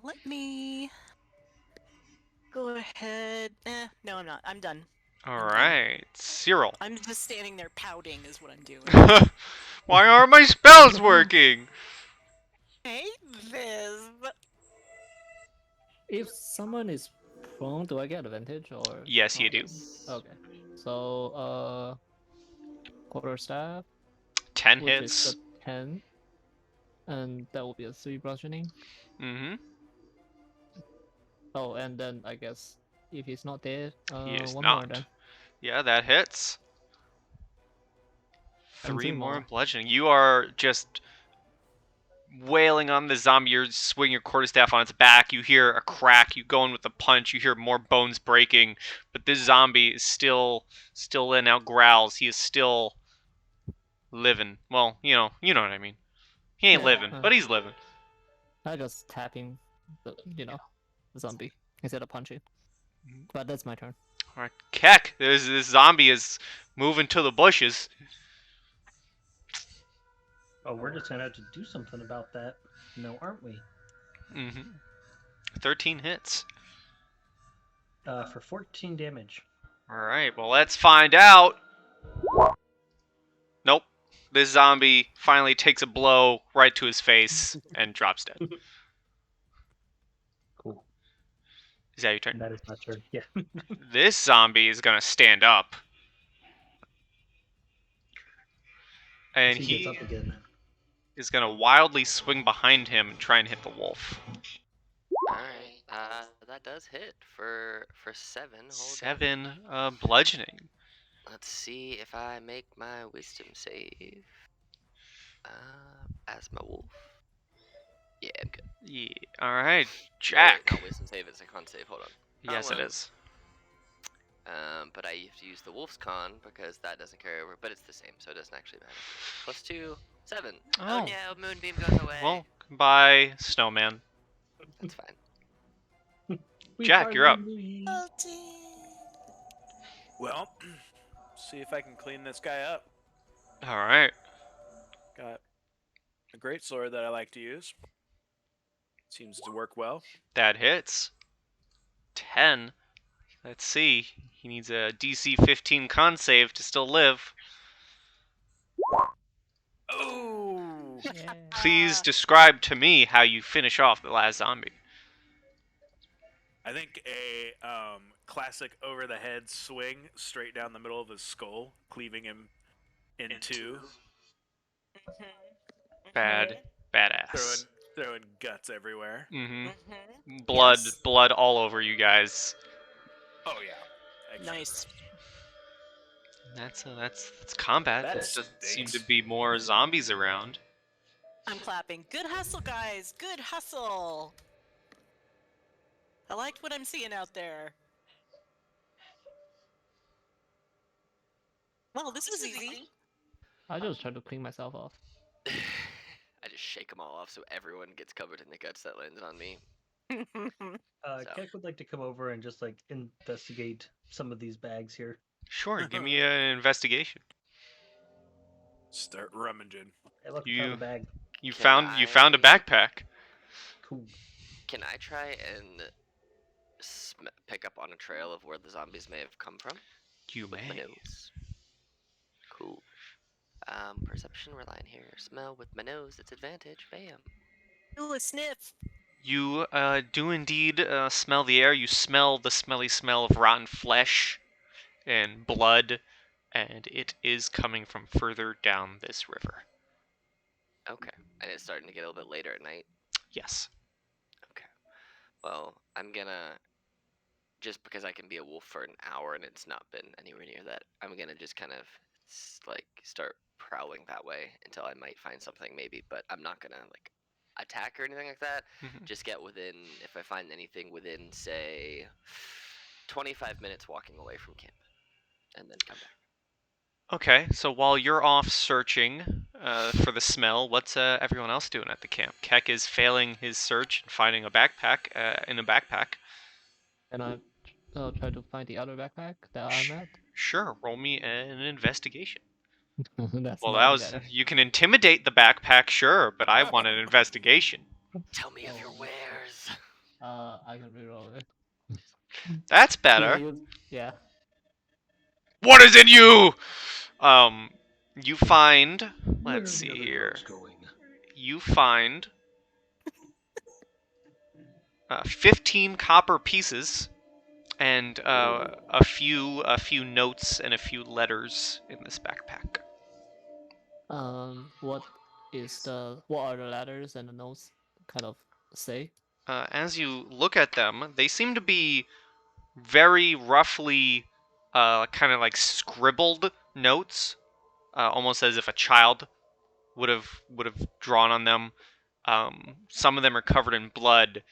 Let me go ahead. No, I'm not. I'm done. All I'm done. right, Cyril. I'm just standing there pouting is what I'm doing. Why aren't my spells working? Hey, Viz. If someone is prone, do I get advantage or? Yes, you do. Yes. Okay. So quarterstaff, 10 which hits. is a 10, and that will be a 3 bludgeoning. Mm-hmm. Oh, and then I guess if he's not dead, He is one not. more then. Yeah, that hits. And 3 3 more more. bludgeoning. You are just wailing on the zombie. You swing your quarterstaff on its back. You hear a crack. You go in with a punch. You hear more bones breaking. But this zombie is still letting out growls. He is still living. Well, you know what I mean. He ain't Yeah, living, but he's living. I just tapping the the zombie instead of punching. But that's my turn. All right, Keck. This zombie is moving to the bushes. Oh, we're just gonna have to do something about that. No, aren't we? Mm-hmm. 13 hits. For 14 damage. All right. Well, let's find out. Nope. This zombie finally takes a blow right to his face and drops dead. Cool. Is that your turn? That is my turn. Yeah. This zombie is gonna stand up. And he gets up again. is gonna wildly swing behind him and try and hit the wolf. All right. That does hit for 7. Hold on. 7 bludgeoning. Let's see if I make my wisdom save. As my wolf. Yeah, I'm good. Yeah. All right, Oh, wait, Jack. not wisdom save, it's a con save. Hold on. Yes, it well. is. But I have to use the wolf's con because that doesn't carry over. But it's the same, so it doesn't actually matter. +2, 7. Oh, Oh. no, moonbeam goes away. Well, goodbye, snowman. That's fine. Jack, you're up. Well, see if I can clean this guy up. All right. Got a great sword that I like to use. Seems to work well. That hits. 10. Let's see. He needs a DC 15 con save to still live. Oh! Yeah. Please describe to me how you finish off the last zombie. I think a classic over the head swing straight down the middle of his skull, cleaving him in two, Badass. throwing guts everywhere. Mm-hmm. Blood all over you guys. Oh yeah. Excellent. Nice. That's combat. That There doesn't seem stinks. to be more zombies around. I'm clapping. Good hustle, guys. Good hustle. I liked what I'm seeing out there. Well, this was easy. I just try to clean myself off. I just shake them all off so everyone gets covered in the guts that landed on me. So. Keck would like to come over and just like investigate some of these bags here. Sure, give me an investigation. Start rummaging. Hey, look, I found a bag. You Can found a backpack. Cool. Can I try and pick up on a trail of where the zombies may have come from You with my may. nose. Cool. Perception, we're lying here. Smell with my nose, it's advantage. Bam. Do a sniff. You do indeed smell the air. You smell the smelly smell of rotten flesh and blood, and it is coming from further down this river. Okay. And it's starting to get a little bit later at night. Yes. Okay. Well, I'm gonna, just because I can be a wolf for an hour and it's not been anywhere near that, I'm gonna just kind of like start prowling that way until I might find something maybe, but I'm not gonna like attack or anything like that. Mhm. Just get within, if I find anything within, say, 25 minutes walking away from camp, and then come back. Okay, so while you're off searching for the smell, what's everyone else doing at the camp? Keck is failing his search and finding a backpack in a backpack. And I try to find the other backpack that I'm at. Sure, roll me an investigation. That's Well, not that any was better. you can intimidate the backpack, sure, but I want an investigation. Tell me of your Oh, wares. I can reroll it. That's Yeah, better. yeah. What is in you? You find. Where are Let's the see other here. drugs going? You find 15 copper pieces and a few notes and a few letters in this backpack. What are the letters and the notes kind of say? As you look at them, they seem to be very roughly kind of like scribbled notes, almost as if a child would have drawn on them. Some of them are covered in blood,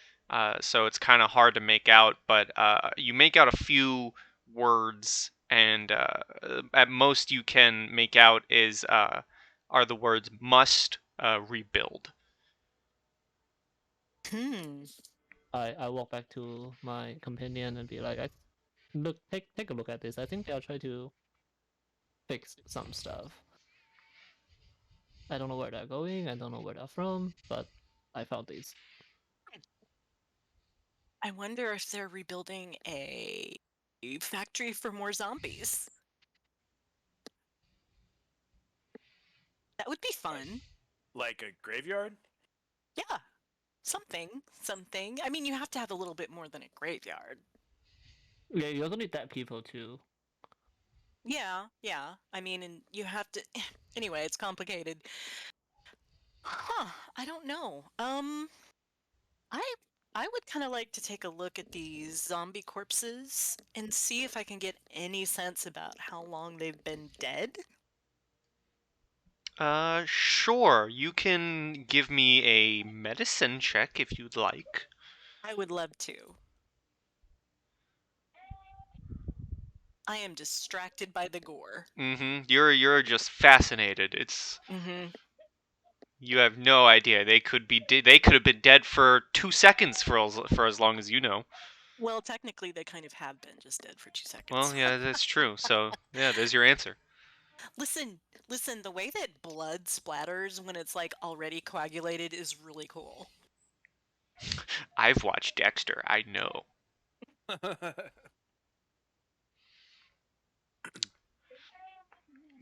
so it's kind of hard to make out. But you make out a few words, and at most you can make out are the words "must rebuild." Hmm. I walk back to my companion and be like, take a look at this. I think they'll try to fix some stuff. I don't know where they're going. I don't know where they're from, but I found these. I wonder if they're rebuilding a factory for more zombies. That would be fun. Like a graveyard? Yeah. Something. I mean, you have to have a little bit more than a graveyard. Yeah, you also need dead people too. Yeah. I mean, and you have to. Anyway, it's complicated. Huh. I don't know. I I would kind of like to take a look at these zombie corpses and see if I can get any sense about how long they've been dead. Sure. You can give me a medicine check if you'd like. I would love to. I am distracted by the gore. Mm-hmm. You're just fascinated. Mm-hmm. You have no idea. They could have been dead for 2 seconds for as long as you know. Well, technically, they kind of have been just dead for 2 seconds. Well, yeah, that's true. So yeah, there's your answer. Listen, the way that blood splatters when it's like already coagulated is really cool. I've watched Dexter. I know.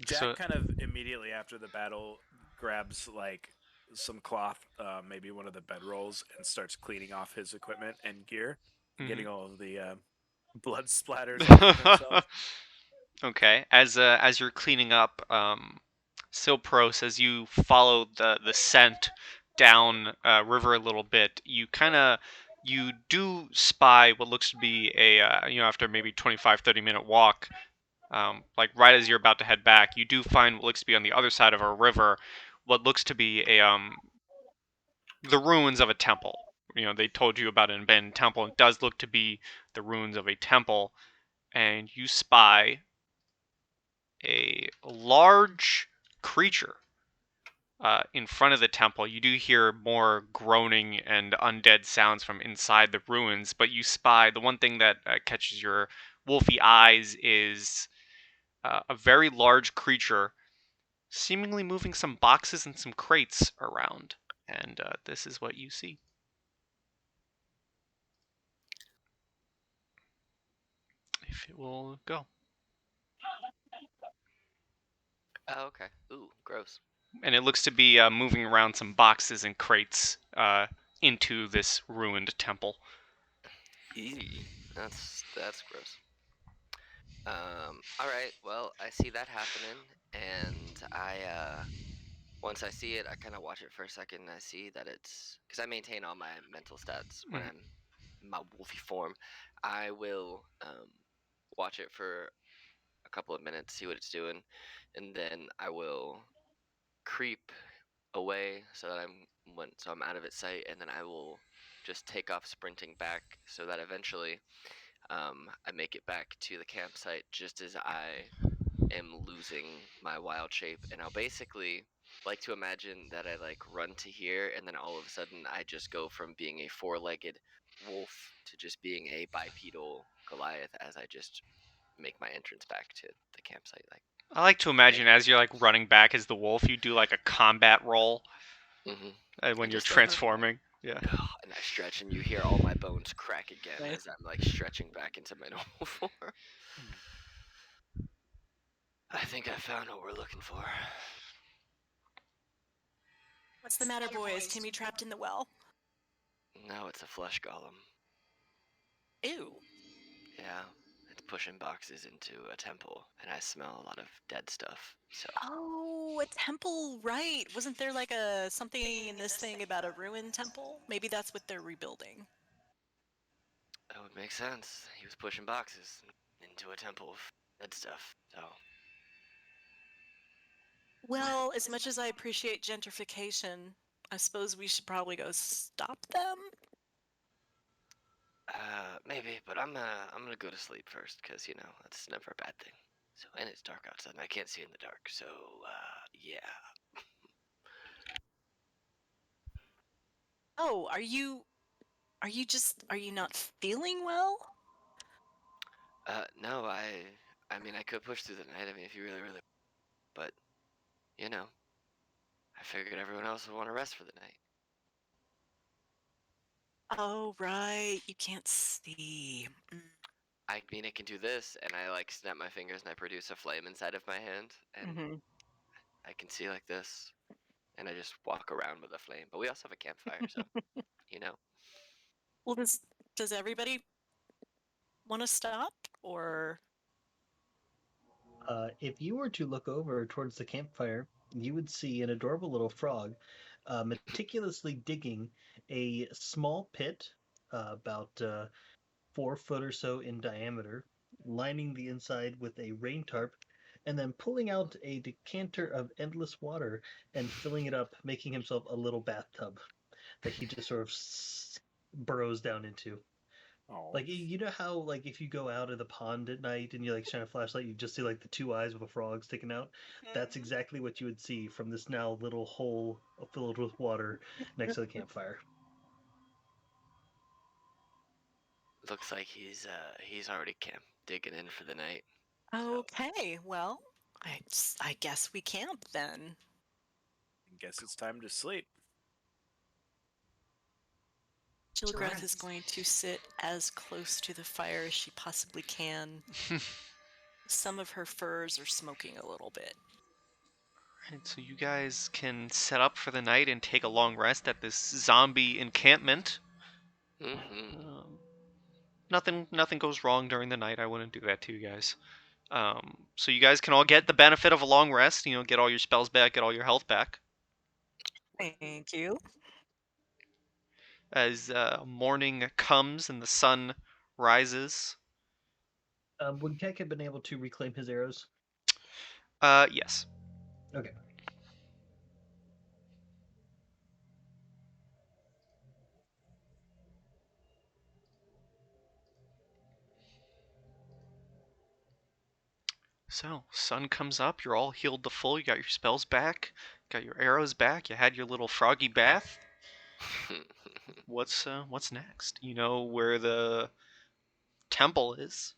Jack So kind of immediately after the battle grabs like some cloth, maybe one of the bedrolls, and starts cleaning off his equipment and gear, getting all of the blood splatters off of himself. okay, as you're cleaning up, Silpros, as you follow the scent down river a little bit, you do spy what looks to be a after maybe 25-30 minute walk, like right as you're about to head back, you do find what looks to be on the other side of a river, what looks to be the ruins of a temple. They told you about an abandoned temple. It does look to be the ruins of a temple, and you spy a large creature in front of the temple. You do hear more groaning and undead sounds from inside the ruins, but you spy the one thing that catches your wolfy eyes is a very large creature seemingly moving some boxes and some crates around. And this is what you see. if it will go. Oh, okay. Ooh, gross. And it looks to be moving around some boxes and crates into this ruined temple. Eee, that's gross. All right. Well, I see that happening, and once I see it, I kind of watch it for a second, and I see that it's because I maintain all my mental stats when I'm in my wolfy form. I will watch it for a couple of minutes, see what it's doing, and then I will creep away so that I'm out of its sight, and then I will just take off sprinting back so that eventually I make it back to the campsite just as I am losing my wild shape, and I'll basically like to imagine that I like run to here, and then all of a sudden I just go from being a four-legged wolf to just being a bipedal Goliath as I just make my entrance back to the campsite. Like, I like to imagine as you're like running back as the wolf, you do like a combat roll when And you're just transforming. Yeah. and I stretch, and you hear all my bones crack again Nice. as I'm like stretching back into my normal form. I think I found what we're looking for. What's the matter, boy? Is Timmy trapped in the well? Now it's a flesh golem. Ew. Yeah, it's pushing boxes into a temple, and I smell a lot of dead stuff. So Oh, a temple, right. Wasn't there like a something in this thing about a ruined temple? Maybe that's what they're rebuilding. that would make sense. He was pushing boxes into a temple of dead stuff. So Well, as much as I appreciate gentrification, I suppose we should probably go stop them. maybe, but I'm gonna go to sleep first, cause you know that's never a bad thing. So and it's dark outside, and I can't see in the dark. So yeah. Oh, are you not feeling well? No, I mean I could push through the night. I mean if you really, but you know, I figured everyone else would want to rest for the night. Oh, right. You can't see. I mean, I can do this, and I like snap my fingers and I produce a flame inside of my hand, and Mm-hmm. I can see like this, and I just walk around with a flame. But we also have a campfire, so you know. Well, does everybody want to stop or? If you were to look over towards the campfire, you would see an adorable little frog meticulously digging a small pit about 4 foot or so in diameter, lining the inside with a rain tarp, and then pulling out a decanter of endless water and filling it up, making himself a little bathtub that he just sort of burrows down into. Oh. Like you know how like if you go out of the pond at night and you like shine a flashlight, you just see like the two eyes with a frog sticking out. That's exactly what you would see from this now little hole filled with water next to the campfire. Looks like he's already camp digging in for the night. Okay, well, I guess we camp then. Guess it's time to sleep. Jilgrath is going to sit as close to the fire as she possibly can. Some of her furs are smoking a little bit. Right, so you guys can set up for the night and take a long rest at this zombie encampment. Nothing goes wrong during the night. I wouldn't do that to you guys. So you guys can all get the benefit of a long rest. You know, get all your spells back, get all your health back. Thank you. As morning comes and the sun rises. Would Keck have been able to reclaim his arrows? Yes. Okay. So, sun comes up, you're all healed to full, you got your spells back, got your arrows back, you had your little froggy bath. What's next? You know where the temple is.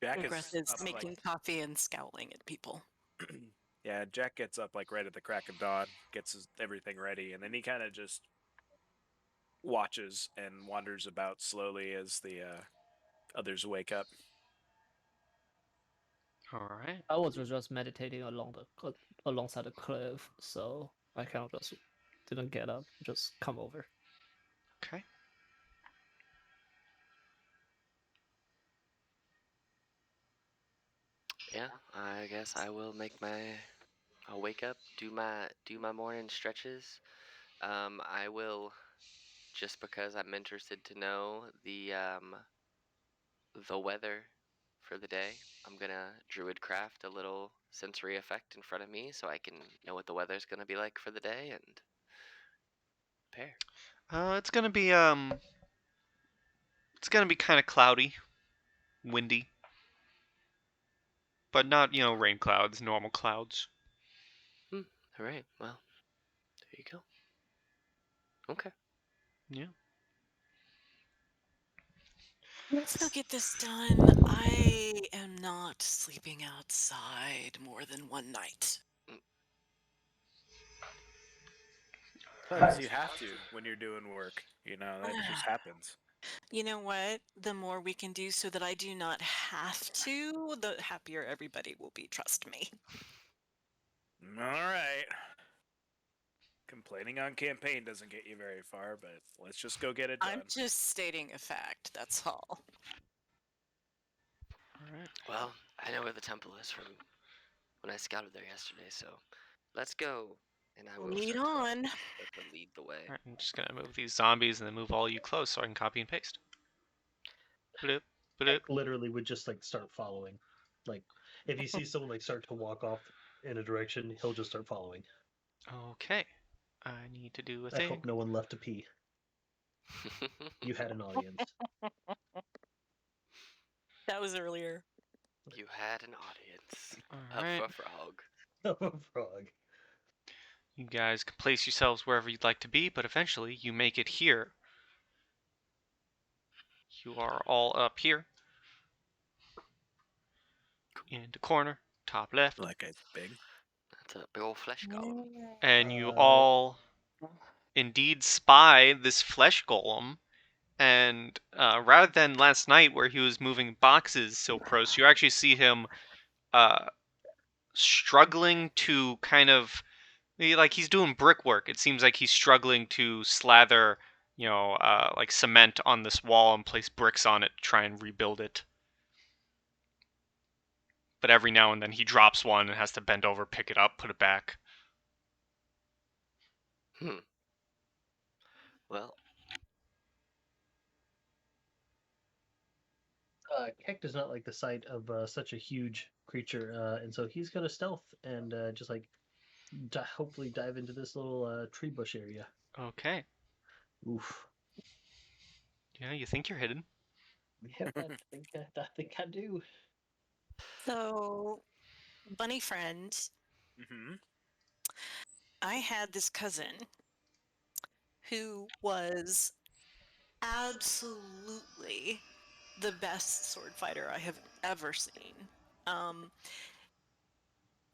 Jack Jilgrath is is up making coffee and scowling at people. yeah, Jack gets up like right at the crack of dawn, gets everything ready, and then he kind of just watches and wanders about slowly as the others wake up. All right. I was just meditating alongside the cliff, so I kind of just didn't get up, just come over. Okay. Yeah, I guess I will I'll wake up, do my morning stretches. I will, just because I'm interested to know the weather for the day. I'm gonna druid craft a little sensory effect in front of me so I can know what the weather's gonna be like for the day and prepare. It's gonna be kind of cloudy, windy, but not rain clouds, normal clouds. All right. Well, there you go. Okay. Yeah. Let's go get this done. I am not sleeping outside more than one night. Because you have to when you're doing work. That just happens. You know what? The more we can do so that I do not have to, the happier everybody will be. Trust me. All right. Complaining on campaign doesn't get you very far, but let's just go get it done. I'm just stating a fact. That's all. All right. Well, I know where the temple is from when I scouted there yesterday, so let's go. And I will Lead start on. to lead the way. All right. I'm just gonna move these zombies and then move all you close so I can copy and paste. Bloop, bloop. Heck literally would just like start following. Like if he sees someone like start to walk off in a direction, he'll just start following. Okay. I need to do a I thing. hope no one left to pee. You had an audience. That was earlier. You had an audience All of right. a frog. Of a frog. You guys can place yourselves wherever you'd like to be, but eventually you make it here. You are all up here. In the corner, top left. Like a big. That's a big old flesh golem. And you all indeed spy this flesh golem. And rather than last night where he was moving boxes so close, you actually see him struggling to kind of, like he's doing brickwork. It seems like he's struggling to slather, like cement on this wall and place bricks on it to try and rebuild it. But every now and then he drops one and has to bend over, pick it up, put it back. Well, Keck does not like the sight of such a huge creature, and so he's gonna stealth and just like hopefully dive into this little tree bush area. Okay. Oof. Yeah, you think you're hidden. Yeah, I think I do. So, bunny friend, Mm-hmm. I had this cousin who was absolutely the best sword fighter I have ever seen.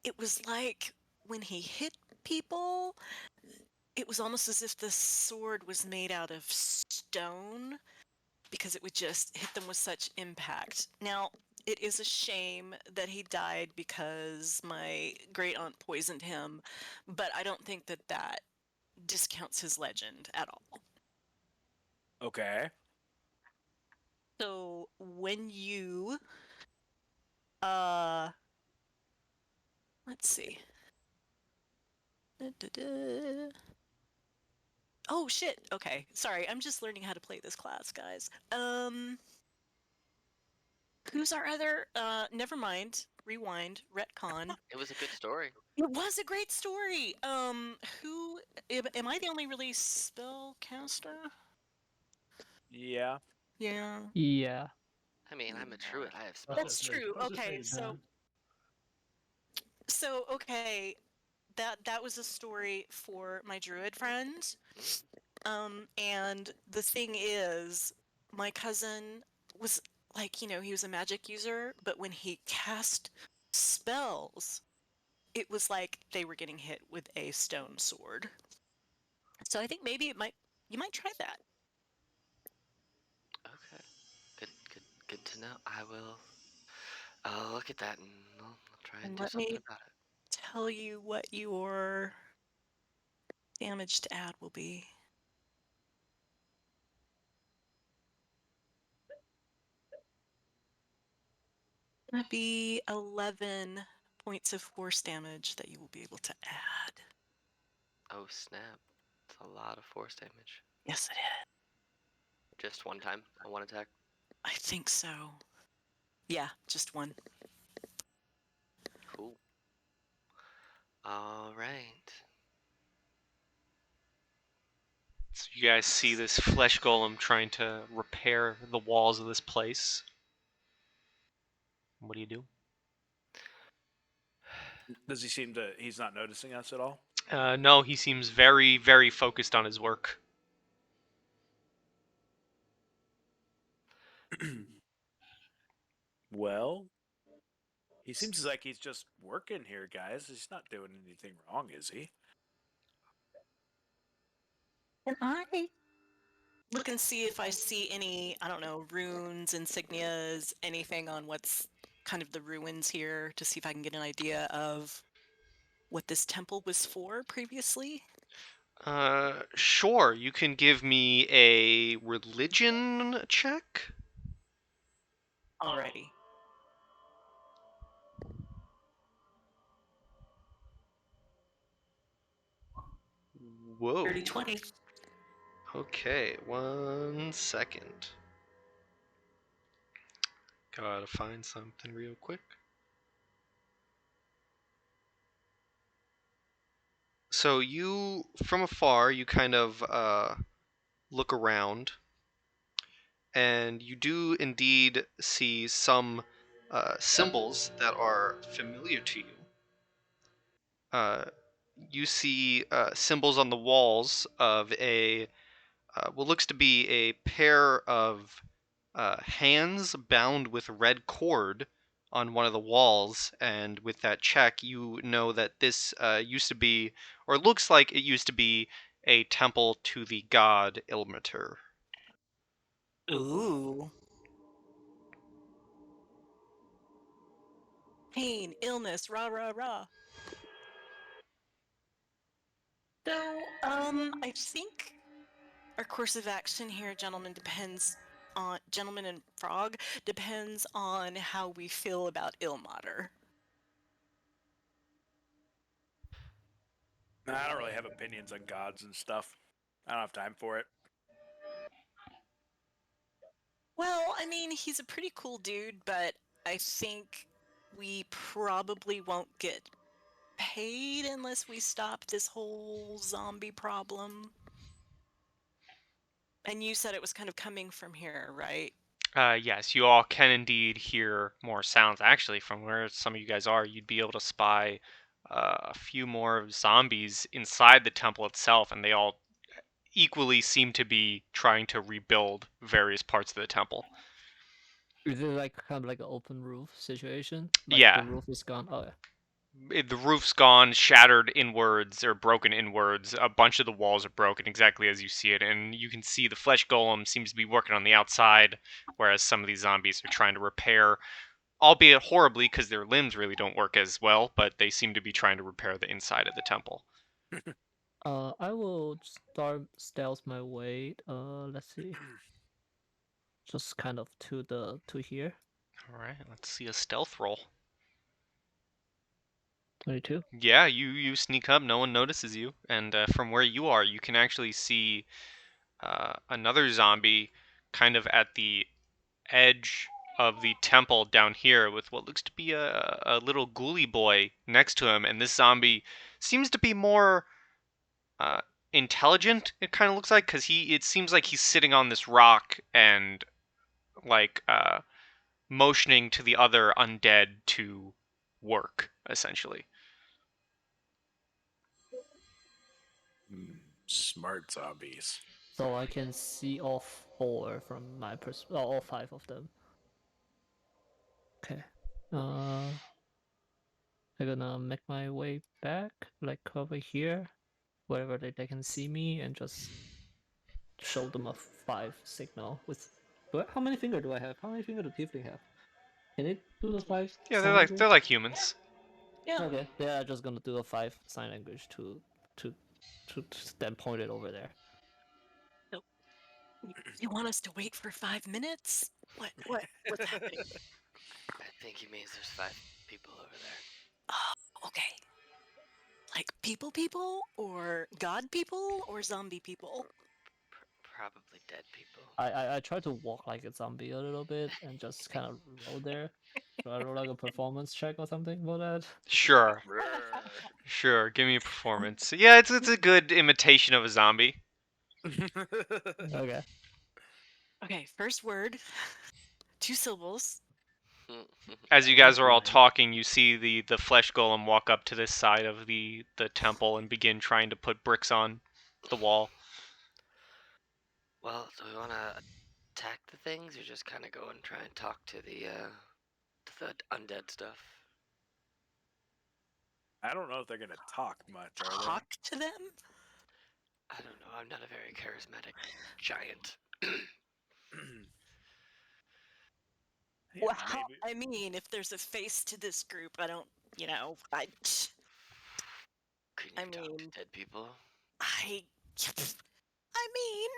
It was like when he hit people, it was almost as if the sword was made out of stone because it would just hit them with such impact. Now, it is a shame that he died because my great aunt poisoned him, but I don't think that that discounts his legend at all. Okay. So when you let's see. Oh shit. Okay. Sorry, I'm just learning how to play this class, guys. Who's our other never mind. Rewind. Retcon. it was a good story. It was a great story. Who am I the only really spellcaster? Yeah. Yeah. Yeah. I mean, I'm a druid. I have spells. That's true. Okay, so okay, that was a story for my druid friend. And the thing is, my cousin was like, he was a magic user, but when he cast spells, it was like they were getting hit with a stone sword. So I think maybe you might try that. No, I will. I'll look at that and I'll try and And do let something me about it. tell you what your damage to add will be. Gonna be 11 points of force damage that you will be able to add. Oh snap! It's a lot of force damage. Yes, it is. Just one time on one attack. I think so. Yeah, just one. Cool. All right. So you guys see this flesh golem trying to repair the walls of this place. What do you do? Does he seem to? He's not noticing us at all. No, he seems very, very focused on his work. Well, he seems like he's just working here, guys. He's not doing anything wrong, is he? Can I look and see if I see any, I don't know, runes, insignias, anything on what's kind of the ruins here to see if I can get an idea of what this temple was for previously? Sure. You can give me a religion check. Alrighty. Whoa. 30-20. Okay, 1 second. Gotta find something real quick. So you, from afar, you kind of look around, and you do indeed see some symbols that are familiar to you. You see symbols on the walls of what looks to be a pair of hands bound with red cord on one of the walls, and with that check, you know that this used to be, or looks like it used to be, a temple to the god Ilmater. Ooh. Pain, illness, rah, rah, rah. So, I think our course of action here, gentlemen and frog, depends on how we feel about Ilmater. I don't really have opinions on gods and stuff. I don't have time for it. Well, I mean, he's a pretty cool dude, but I think we probably won't get paid unless we stop this whole zombie problem. And you said it was kind of coming from here, right? Yes, you all can indeed hear more sounds. Actually, from where some of you guys are, you'd be able to spy a few more zombies inside the temple itself, and they all equally seem to be trying to rebuild various parts of the temple. Is it like kind of like an open roof situation? Like Yeah. the roof is gone. Oh yeah. The roof's gone, shattered inwards, or broken inwards. A bunch of the walls are broken, exactly as you see it, and you can see the flesh golem seems to be working on the outside, whereas some of these zombies are trying to repair, albeit horribly because their limbs really don't work as well, but they seem to be trying to repair the inside of the temple. I will start stealth my way. Let's see. Just kind of to here. All right, let's see a stealth roll. 22. Yeah, you sneak up, no one notices you, and from where you are, you can actually see another zombie kind of at the edge of the temple down here with what looks to be a little ghoulie boy next to him, and this zombie seems to be more uh, intelligent. It kind of looks like, because it seems like he's sitting on this rock and like motioning to the other undead to work, essentially. Smart zombies. So I can see all 4 from my perspective. All 5 of them. Okay. I'm gonna make my way back, like over here, wherever they can see me, and just show them a 5 signal with How many finger do I have? How many finger do Teefling have? Can it do the 5 Yeah, sign they're language? like humans. Yeah. Okay, they're just gonna do a 5 sign language to then point it over there. You want us to wait for 5 minutes? What's happening? I think he means there's 5 people over there. Oh, okay. Like people, or god people, or zombie people? Probably dead people. I try to walk like a zombie a little bit and just kind of roll there. Do I roll like a performance check or something for that? Sure, sure. Give me a performance. Yeah, it's a good imitation of a zombie. Okay. Okay, first word, 2 syllables. As you guys are all talking, you see the flesh golem walk up to this side of the temple and begin trying to put bricks on the wall. Well, do we want to attack the things, or just kind of go and try and talk to the undead stuff? I don't know if they're gonna talk much, are Talk to them? I don't know. I'm not a very charismatic giant. they? Yeah, Well, maybe. I mean, if there's a face to this group, I don't, Can you I talk to mean- dead people? I mean,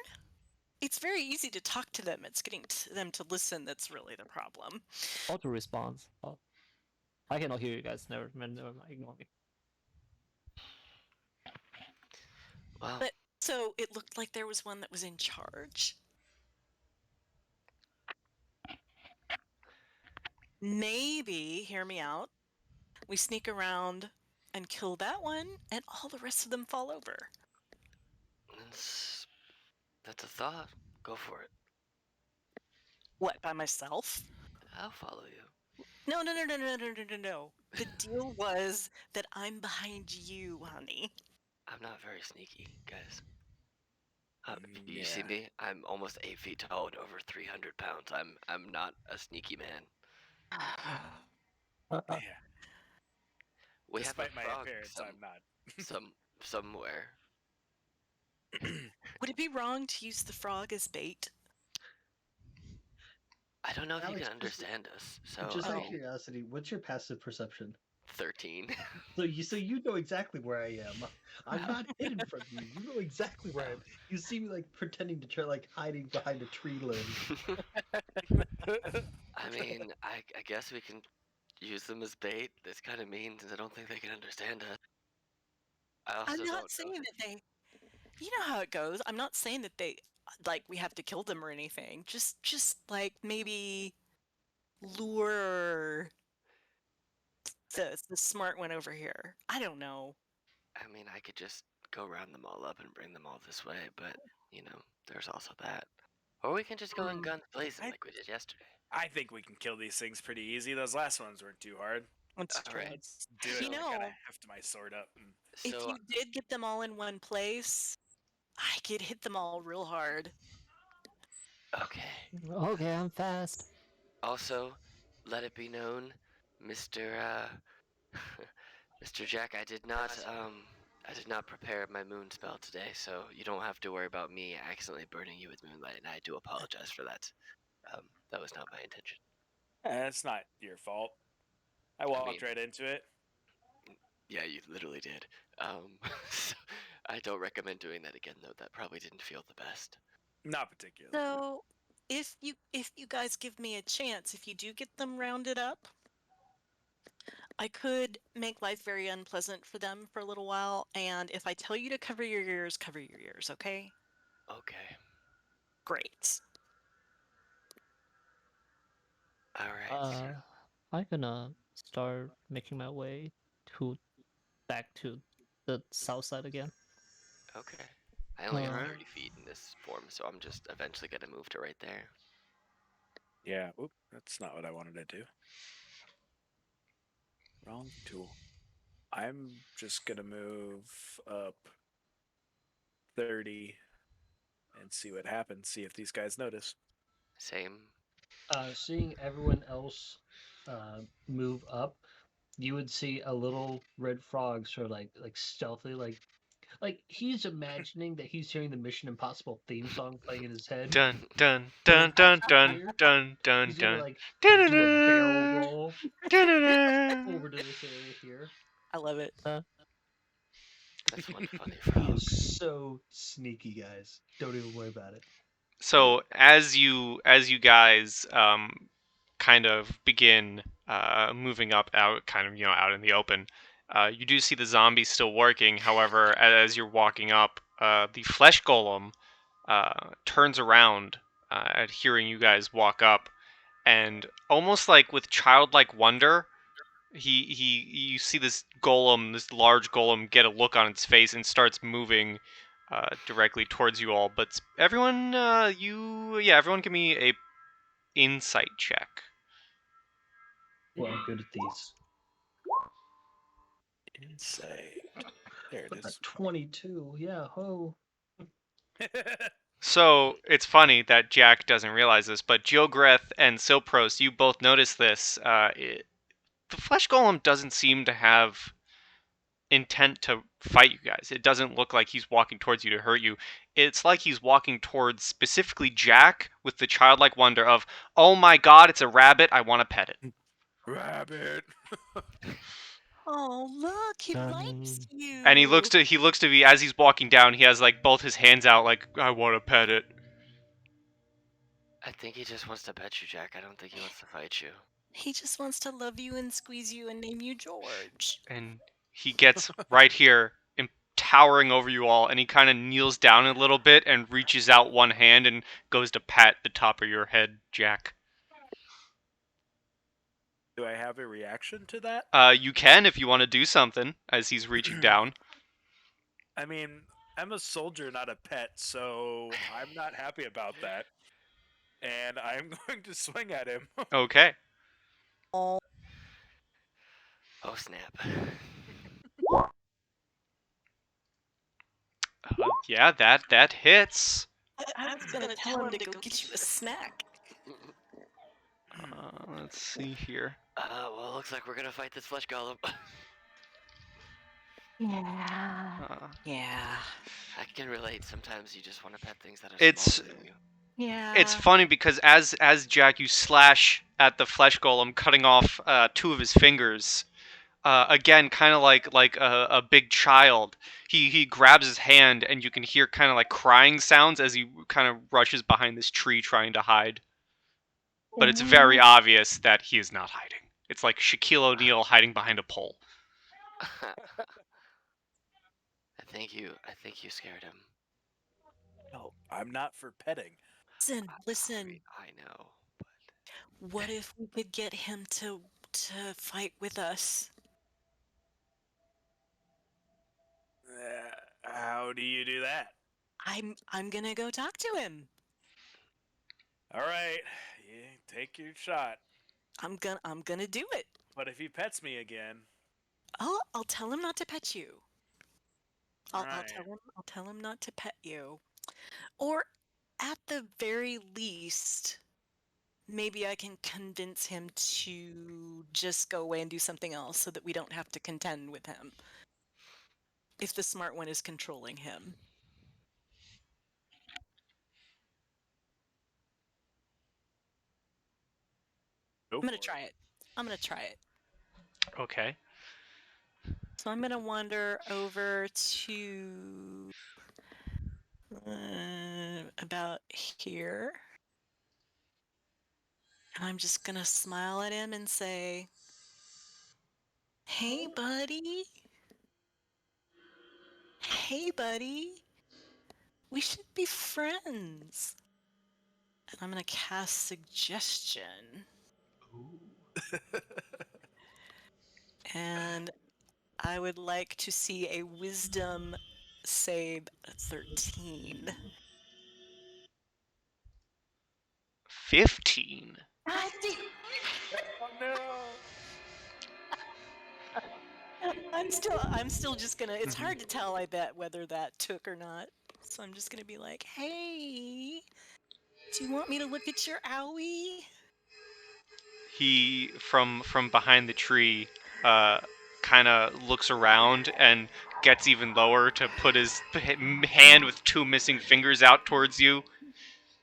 it's very easy to talk to them. It's getting them to listen that's really the problem. Auto response. Oh. I cannot hear you guys. Never mind. Ignore me. Well, But so it looked like there was one that was in charge. Maybe, hear me out, we sneak around and kill that one, and all the rest of them fall over. that's a thought. Go for it. What, by myself? I'll follow you. No. The deal was that I'm behind you, honey. I'm not very sneaky, guys. You Yeah. see me? I'm almost 8 feet tall and over 300 pounds. I'm not a sneaky man. Yeah. We Despite have my a frog appearance, I'm not. somewhere. Would it be wrong to use the frog as bait? I don't know if you Alex, can understand us. So Just I out of mean, curiosity, what's your passive perception? 13. So you know exactly where I am. I'm not hidden from you. You know exactly where I am. You see me like pretending to try like hiding behind a tree limb. I mean, I guess we can use them as bait. This kind of means I don't think they can understand us. I also I'm don't not know. saying that they. You know how it goes. I'm not saying that they, like, we have to kill them or anything. Just like maybe lure the smart one over here. I don't know. I mean, I could just go round them all up and bring them all this way, but there's also that. Or we can just go in guns blazing I- like we did yesterday. I think we can kill these things pretty easy. Those last ones weren't too hard. That's All true. right. Let's do it. You Kind of know, heft my sword up. And... if So you did get them all in one place, I could hit them all real hard. okay. Okay, I'm fast. Also, let it be known, Mr. Mr. Jack, I did not prepare my moon spell today, so you don't have to worry about me accidentally burning you with moonlight, and I do apologize for that. That was not my intention. It's not your fault. I walked right into it. Yeah, you literally did. So I don't recommend doing that again, though. That probably didn't feel the best. Not particularly. So, if you guys give me a chance, if you do get them rounded up, I could make life very unpleasant for them for a little while. And if I tell you to cover your ears, okay? Okay. Great. All right. I'm gonna start making my way back to the south side again. Okay. I only have Uh, 30 feet in this form, so I'm just eventually gonna move to right there. Yeah. Oop. That's not what I wanted to do. Wrong tool. I'm just gonna move up 30 and see what happens. See if these guys notice. Same. Seeing everyone else move up, you would see a little red frog sort of like stealthily Like he's imagining that he's hearing the Mission Impossible theme song playing in his head. Dun dun But dun then dun actually dun here, dun dun he's gonna dun. like do a barrel Dun-dun-dun. roll Dun-dun-dun. over to this area here. I love it. That's one funny He frog. is so sneaky, guys. Don't even worry about it. So as you guys kind of begin moving up out kind of out in the open, you do see the zombies still working. However, as you're walking up, the flesh golem turns around at hearing you guys walk up, and almost like with childlike wonder, you see this large golem, get a look on its face and starts moving directly towards you all. But everyone, everyone, give me a insight check. Well, I'm good at these. Insight. There it A is. 22. Yeah. Oh. So it's funny that Jack doesn't realize this, but Jogreth and Silpros, you both notice this. The flesh golem doesn't seem to have intent to fight you guys. It doesn't look like he's walking towards you to hurt you. It's like he's walking towards specifically Jack with the childlike wonder of, "Oh my god, it's a rabbit. I want to pet it." Rabbit. Oh, look, he likes Dun. you. And he looks to be, as he's walking down, he has like both his hands out like, "I want to pet it." I think he just wants to pet you, Jack. I don't think he wants to fight you. He just wants to love you and squeeze you and name you George. And he gets right here, towering over you all, and he kind of kneels down a little bit and reaches out one hand and goes to pat the top of your head, Jack. Do I have a reaction to that? You can if you want to do something as he's reaching down. I mean, I'm a soldier, not a pet, so I'm not happy about that. And I'm going to swing at him. Okay. Oh, Oh, snap. Yeah, that hits. I was gonna tell him to go get you a snack. Let's see here. Well, looks like we're gonna fight this flesh golem. Yeah. Uh, Yeah. I can relate. Sometimes you just want to pet things that are It's- smaller than you. Yeah. It's funny because as Jack, you slash at the flesh golem, cutting off two of his fingers. Again, kind of like a big child. He grabs his hand, and you can hear kind of like crying sounds as he kind of rushes behind this tree trying to hide. But it's very obvious that he is not hiding. It's like Shaquille O'Neal hiding behind a pole. I think you scared him. No, I'm not for petting. Listen. I know. What if we could get him to fight with us? How do you do that? I'm gonna go talk to him. All right, yeah, take your shot. I'm gonna do it. But if he pets me again, I'll tell him not to pet you. I'll Right. tell him not to pet you. Or at the very least, maybe I can convince him to just go away and do something else so that we don't have to contend with him. If the smart one is controlling him. go I'm gonna for try it. I'm gonna try it. Okay. So I'm gonna wander over to about here. And I'm just gonna smile at him and say, "Hey, buddy. Hey, buddy. We should be friends." And I'm gonna cast Suggestion. And I would like to see a Wisdom save 13. 15. God damn. Oh no! I'm still just gonna. It's Mhm. hard to tell, I bet, whether that took or not. So I'm just gonna be like, "Hey, do you want me to look at your owie?" He from behind the tree kind of looks around and gets even lower to put his hand with 2 missing fingers out towards you.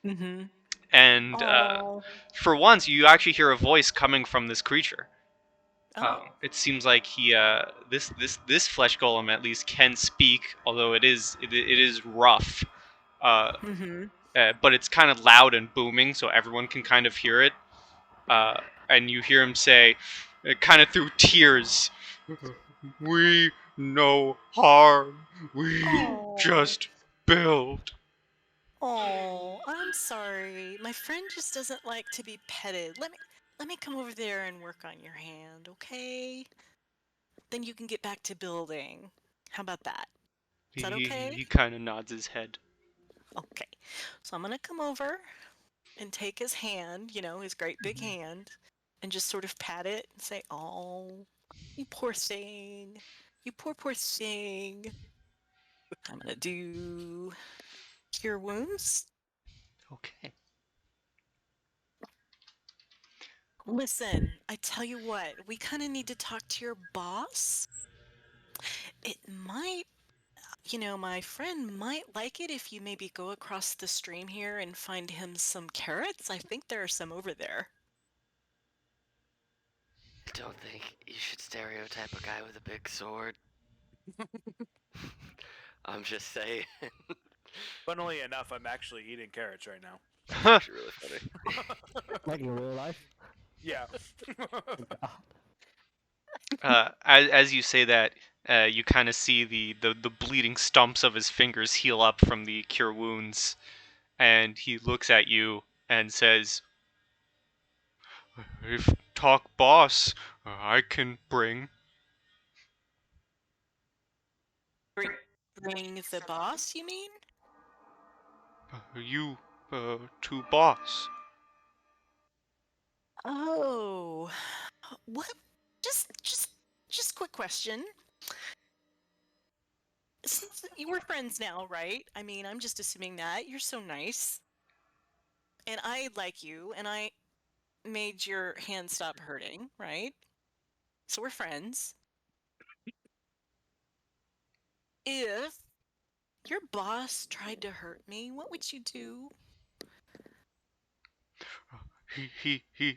Mm-hmm. And Oh. for once, you actually hear a voice coming from this creature. Oh. It seems like this flesh golem at least can speak, although it is rough. Mm-hmm. But it's kind of loud and booming, so everyone can kind of hear it. And you hear him say, kind of through tears, "We no harm. We Oh. just build." Oh, I'm sorry. My friend just doesn't like to be petted. Let me come over there and work on your hand, okay? Then you can get back to building. How about that? Is that okay? He kind of nods his head. Okay. So I'm gonna come over and take his hand, his great big hand, and just sort of pat it and say, "Oh, you poor thing. You poor thing." I'm gonna do cure wounds. Okay. Listen, I tell you what, we kind of need to talk to your boss. It might, my friend might like it if you maybe go across the stream here and find him some carrots. I think there are some over there. I don't think you should stereotype a guy with a big sword. I'm just saying. Funnily enough, I'm actually eating carrots right now. That's actually really funny. Like in real life. Yeah. As you say that, you kind of see the bleeding stumps of his fingers heal up from the cure wounds, and he looks at you and says, "If talk boss, I can bring." Bring the boss, you mean? You to boss. Oh, what? Just quick question. Since you were friends now, right? I mean, I'm just assuming that you're so nice, and I like you, and I made your hand stop hurting, right? So we're friends. If your boss tried to hurt me, what would you do?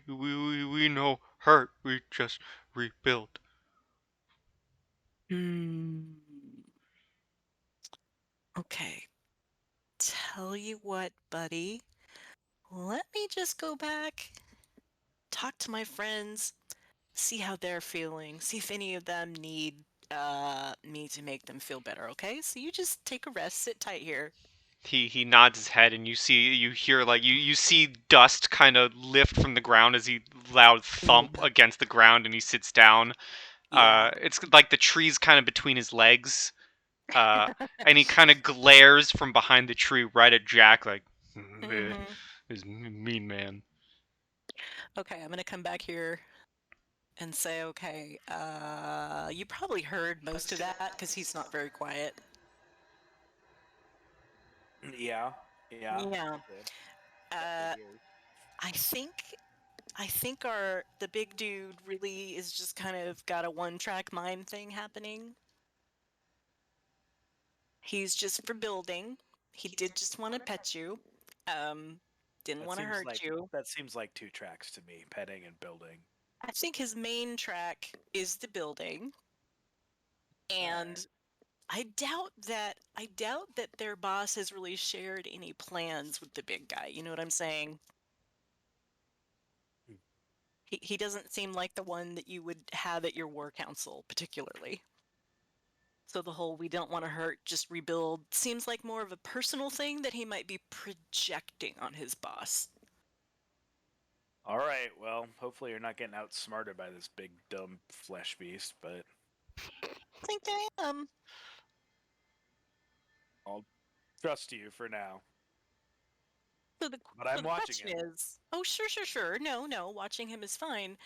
We no hurt. We just rebuild. Hmm. Okay. Tell you what, buddy. Let me just go back, talk to my friends, see how they're feeling, see if any of them need me to make them feel better, okay? So you just take a rest, sit tight here. He nods his head, and you hear like you see dust kind of lift from the ground as he loud thump against the ground, and he sits down. Yeah. It's like the tree's kind of between his legs, and he kind of glares from behind the tree right at Jack, like, Mm-hmm. "This mean man." Okay, I'm gonna come back here and say, okay, you probably heard most of that because he's not very quiet. Yeah. Yeah. Yeah. Uh, I think the big dude really is just kind of got a one-track mind thing happening. He's just for building. He did just want to pet you. Didn't want to hurt you. That seems like 2 tracks to me, petting and building. I think his main track is the building, and I doubt that their boss has really shared any plans with the big guy. You know what I'm saying? He doesn't seem like the one that you would have at your war council, particularly. So the whole "we don't want to hurt, just rebuild" seems like more of a personal thing that he might be projecting on his boss. All right. Well, hopefully you're not getting outsmarted by this big dumb flesh beast, but I think I am. I'll trust you for now. So the But I'm so the watching question him. is, oh sure. No, watching him is fine.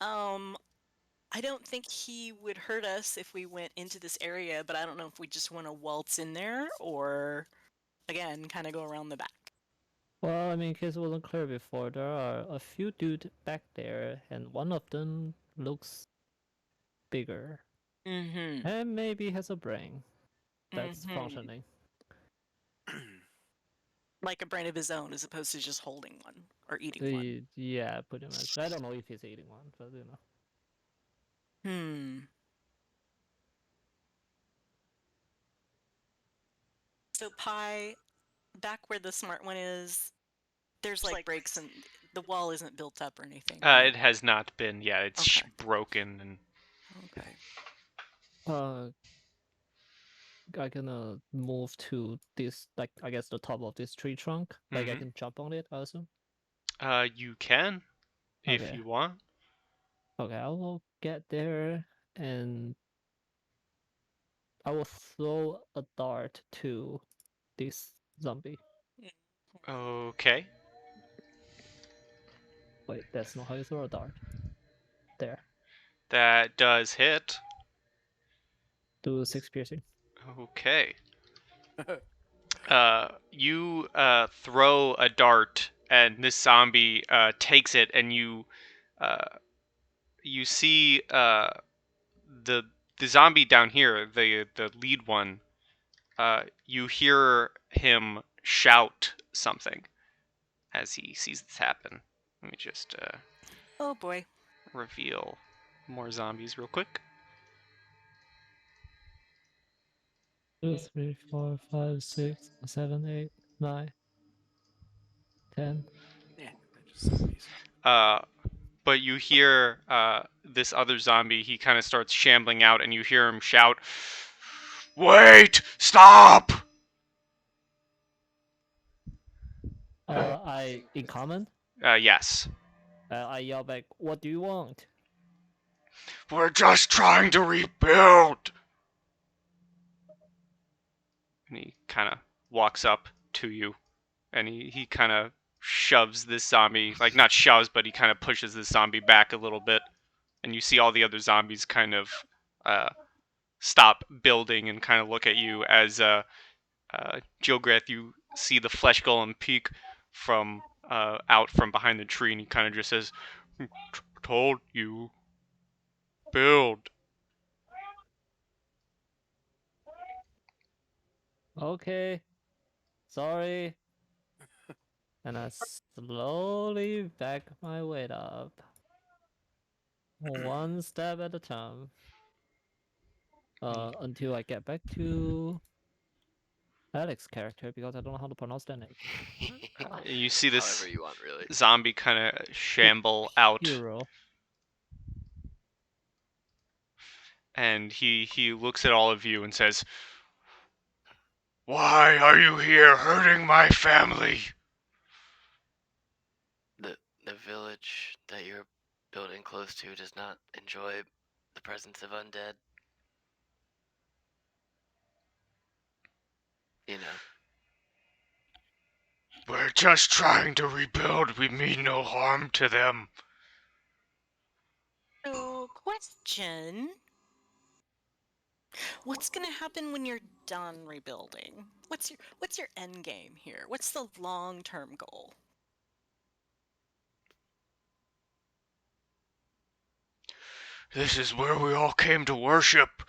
Um, I don't think he would hurt us if we went into this area, but I don't know if we just want to waltz in there or, again, kind of go around the back. Well, I mean, in case it wasn't clear before, there are a few dudes back there, and one of them looks bigger. Mm-hmm. And maybe has a brain that's Mhm. functioning. Like a brain of his own, as opposed to just holding one or eating one. Yeah, pretty much. I don't know if he's eating one, but you know. Hmm. So Pi, back where the smart one is, there's like breaks and the wall isn't built up or anything, right? It has not been. Yeah, it's Okay. broken and. Okay. I gonna move to this, like, I guess the top of this tree trunk. Like, I Mhm. can jump on it, I assume. You can, if Okay. you want. Okay, I will get there and I will throw a dart to this zombie. Okay. Wait, that's not how you throw a dart. There. That does hit. Do 6 piercing. Okay. You throw a dart, and this zombie takes it, and uh, you see the zombie down here, the lead one. You hear him shout something as he sees this happen. Let me just Oh boy. reveal more zombies real quick. 2, 3, 4, 5, 6, 7, 8, 9, 10. Yeah, they're just zombies. But you hear this other zombie. He kind of starts shambling out, and you hear him shout, "Wait! Stop!" In common, Yes. I yell back, "What do you want?" We're just trying to rebuild. And he kind of walks up to you, and he kind of shoves this zombie, like not shoves, but he kind of pushes this zombie back a little bit, and you see all the other zombies kind of uh, stop building and kind of look at you as Jilgreth, you see the flesh golem peek from out from behind the tree, and he kind of just says, "Told you, build." Okay, sorry. And I slowly back my weight up. One step at a time. Until I get back to Alex's character, because I don't know how to pronounce that name. You see this However you want, really. zombie kind of shamble out, Hero. and he looks at all of you and says, "Why are you here hurting my family?" The village that you're building close to does not enjoy the presence of undead. You know. We're just trying to rebuild. We mean no harm to them. So, question. What's gonna happen when you're done rebuilding? What's your end game here? What's the long-term goal? This is where we all came to worship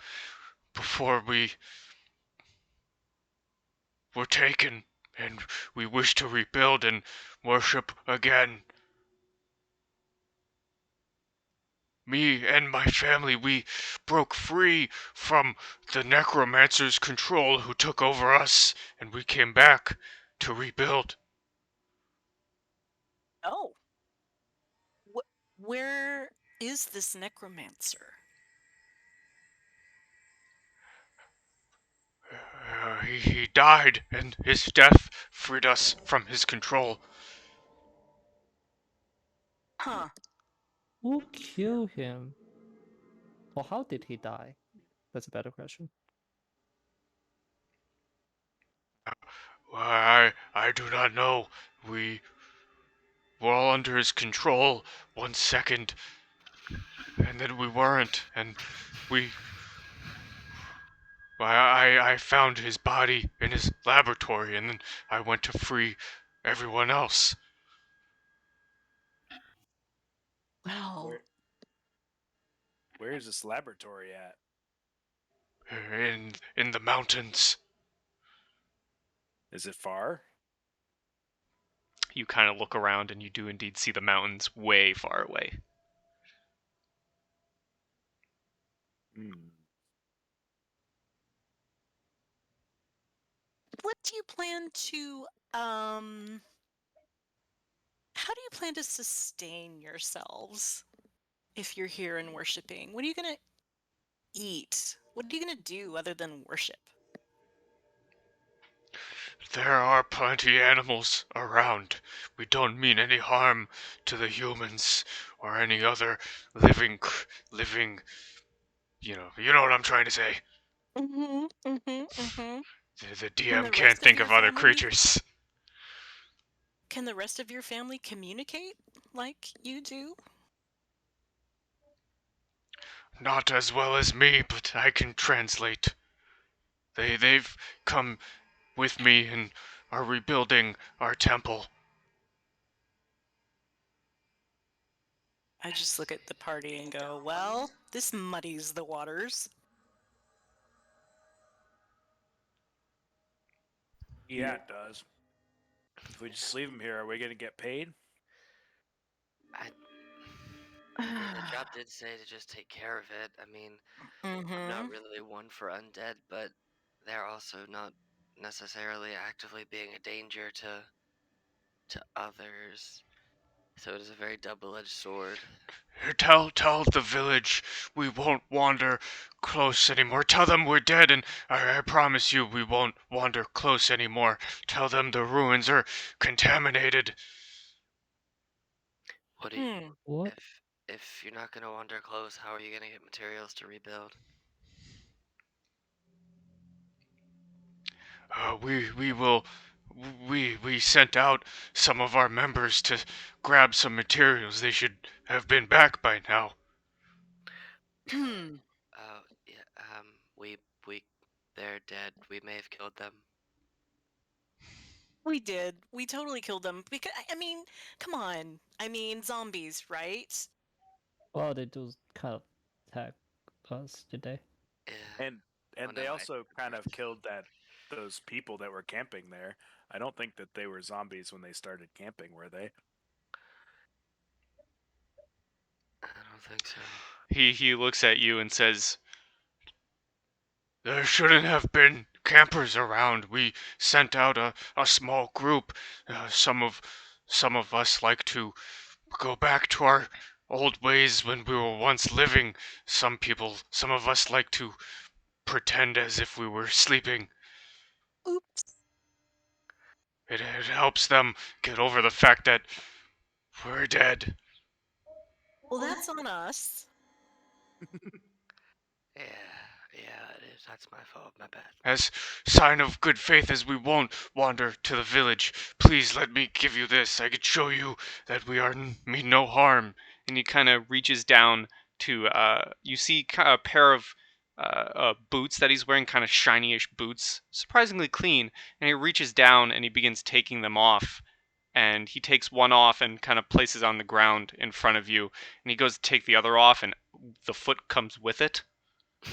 before we were taken, and we wish to rebuild and worship again. Me and my family, we broke free from the necromancer's control who took over us, and we came back to rebuild. Oh. Where is this necromancer? He died, and his death freed us from his control. Huh. Who killed him? Or how did he die? That's a better question. I do not know. We were all under his control 1 second, and then we weren't, and we. I found his body in his laboratory, and then I went to free everyone else. Well, Where is this laboratory at? in the mountains. Is it far? You kind of look around and you do indeed see the mountains way far away. What do you plan to how do you plan to sustain yourselves if you're here and worshiping? What are you gonna eat? What are you gonna do other than worship? There are plenty animals around. We don't mean any harm to the humans or any other living, you know what I'm trying to say. Mm-hmm. Mm-hmm. Mm-hmm. The Can DM the can't rest of think your of other family creatures. can the rest of your family communicate like you do? Not as well as me, but I can translate. They've come with me and are rebuilding our temple. I just look at the party and go, well, this muddies the waters. Yeah, it does. If we just leave him here, are we gonna get paid? I mean, the job did say to just take care of it. I mean, I'm not Mm-hmm. really one for undead, but they're also not necessarily actively being a danger to others. So it is a very double-edged sword. Tell the village we won't wander close anymore. Tell them we're dead, and I promise you we won't wander close anymore. Tell them the ruins are contaminated. What do you, Hmm. What? if you're not gonna wander close, how are you gonna get materials to rebuild? We sent out some of our members to grab some materials. They should have been back by now. Hmm. Yeah, we, they're dead. We may have killed them. We did. We totally killed them because I mean, come on. I mean, zombies, right? Well, they do kind of attack us, did they? Yeah. And Oh they no, also kind of killed those people that were camping there. I don't think that they were zombies when they started camping, were they? I don't think so. He looks at you and says, "There shouldn't have been campers around. We sent out a small group. Some of us like to go back to our old ways when we were once living. Some of us like to pretend as if we were sleeping. Oops. It helps them get over the fact that we're dead." Well, that's on us. Yeah, it is. That's my fault. My bad. As sign of good faith, as we won't wander to the village, please let me give you this. I could show you that we are mean no harm. And he kind of reaches down to you see a pair of boots that he's wearing, kind of shiny-ish boots, surprisingly clean. And he reaches down and he begins taking them off. And he takes one off and kind of places on the ground in front of you. And he goes to take the other off, and the foot comes with it.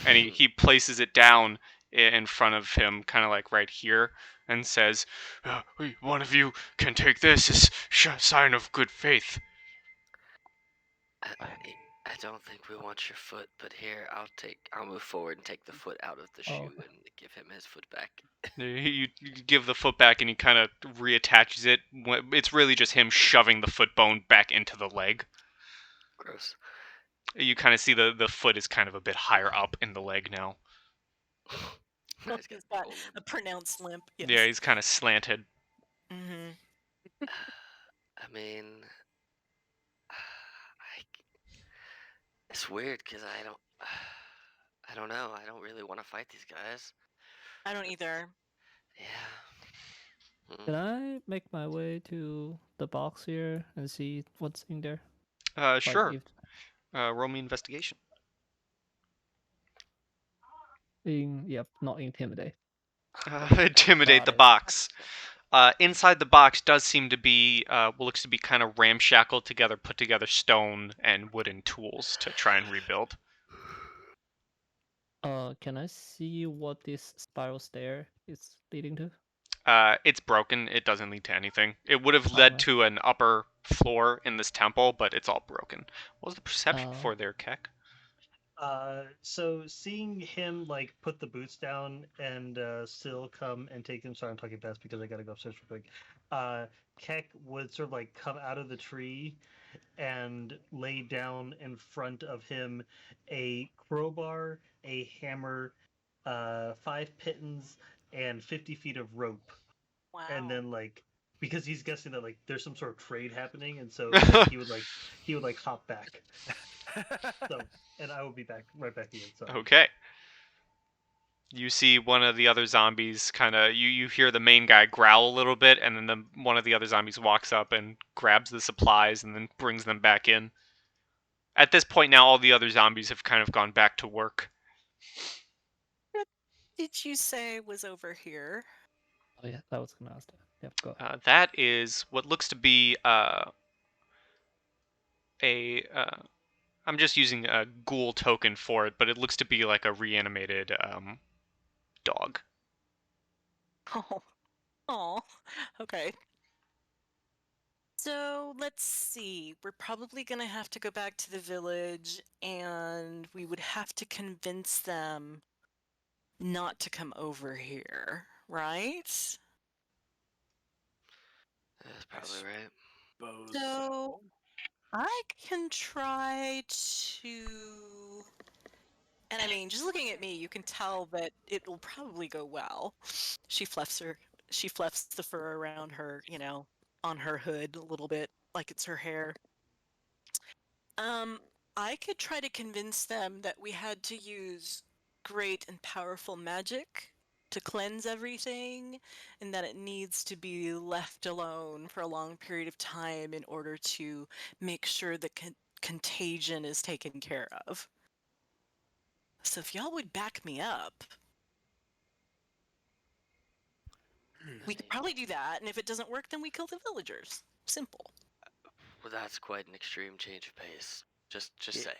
And he places it down in front of him, kind of like right here, and says, "One of you can take this as sign of good faith." I don't think we want your foot, but here, I'll move forward and take the foot out of the Oh, shoe and give him his foot back. You give the foot back, and he kind of reattaches it. It's really just him shoving the foot bone back into the leg. Gross. You kind of see the foot is kind of a bit higher up in the leg now. Nice, He's got old. a pronounced limp. Yes. Yeah, he's kind of slanted. Mm-hmm. I mean, it's weird because I don't know. I don't really want to fight these guys. I don't either. Yeah. can I make my way to the box here and see what's in there? Like, Sure. if Roll me investigation. not intimidate. Intimidate Got the it. box. Inside the box does seem to be what looks to be kind of ramshackled together, put together stone and wooden tools to try and rebuild. Can I see what this spiral stair is leading to? It's broken. It doesn't lead to anything. It would have led Alright. to an upper floor in this temple, but it's all broken. What was the perception Uh, for there, Keck? So seeing him like put the boots down and still come and take them. Sorry, I'm talking fast because I gotta go upstairs real quick. Keck would sort of like come out of the tree and lay down in front of him a crowbar, a hammer, 5 pitons, and 50 feet of rope. Wow. And then like because he's guessing that like there's some sort of trade happening, and so then he would like hop back. So and I will be back right back again. So Okay. You see one of the other zombies kind of you hear the main guy growl a little bit, and then one of the other zombies walks up and grabs the supplies and then brings them back in. At this point now, all the other zombies have kind of gone back to work. What did you say was over here? oh yeah, that was gonna ask that. Yep, go ahead. That is what looks to be a. I'm just using a ghoul token for it, but it looks to be like a reanimated dog. Oh, oh, okay. So let's see. We're probably gonna have to go back to the village, and we would have to convince them not to come over here, right? That's probably right. Suppose So I can try to. And I mean, just looking at me, you can tell that it will probably go well. She fluffs the fur around her, on her hood a little bit, like it's her hair. Um, I could try to convince them that we had to use great and powerful magic to cleanse everything, and that it needs to be left alone for a long period of time in order to make sure that contagion is taken care of. So if y'all would back me up, we could probably do that, and if it doesn't work, then we kill the villagers. Simple. Well, that's quite an extreme change of pace. Just Yeah. saying.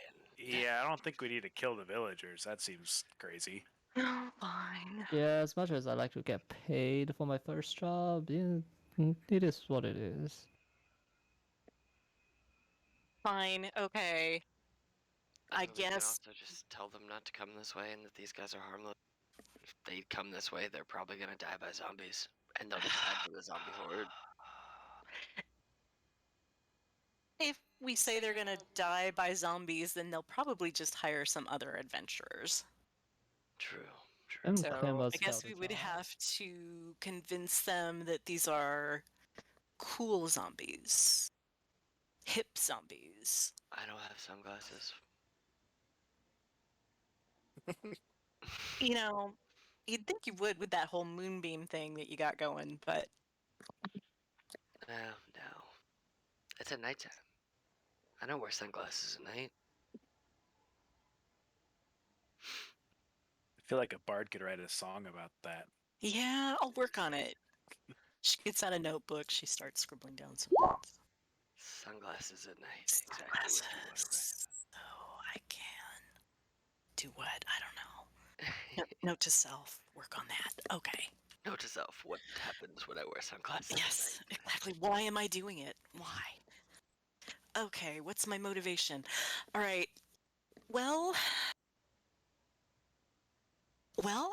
Yeah, I don't think we need to kill the villagers. That seems crazy. Fine. Yeah, as much as I like to get paid for my first job, it is what it is. Fine. Okay. I mean, we can guess. also just tell them not to come this way and that these guys are harmless. If they come this way, they're probably gonna die by zombies, and they'll just add to the zombie horde. If we say they're gonna die by zombies, then they'll probably just hire some other adventurers. True. And So Clem I guess we would have to convince them that these are cool zombies. Hip zombies. I don't have sunglasses. You'd think you would with that whole moonbeam thing that you got going, but No. It's at nighttime. I don't wear sunglasses at night. I feel like a bard could write a song about that. yeah, I'll work on it. She gets out a notebook, she starts scribbling down some notes. Sunglasses at night. Exactly what you want to Sunglasses. So I can do what? I don't know. Note to self, work on that. Okay. Note to self, what happens when I wear sunglasses at Yes, night? exactly. Why am I doing it? Why? Okay, what's my motivation? All right. Well,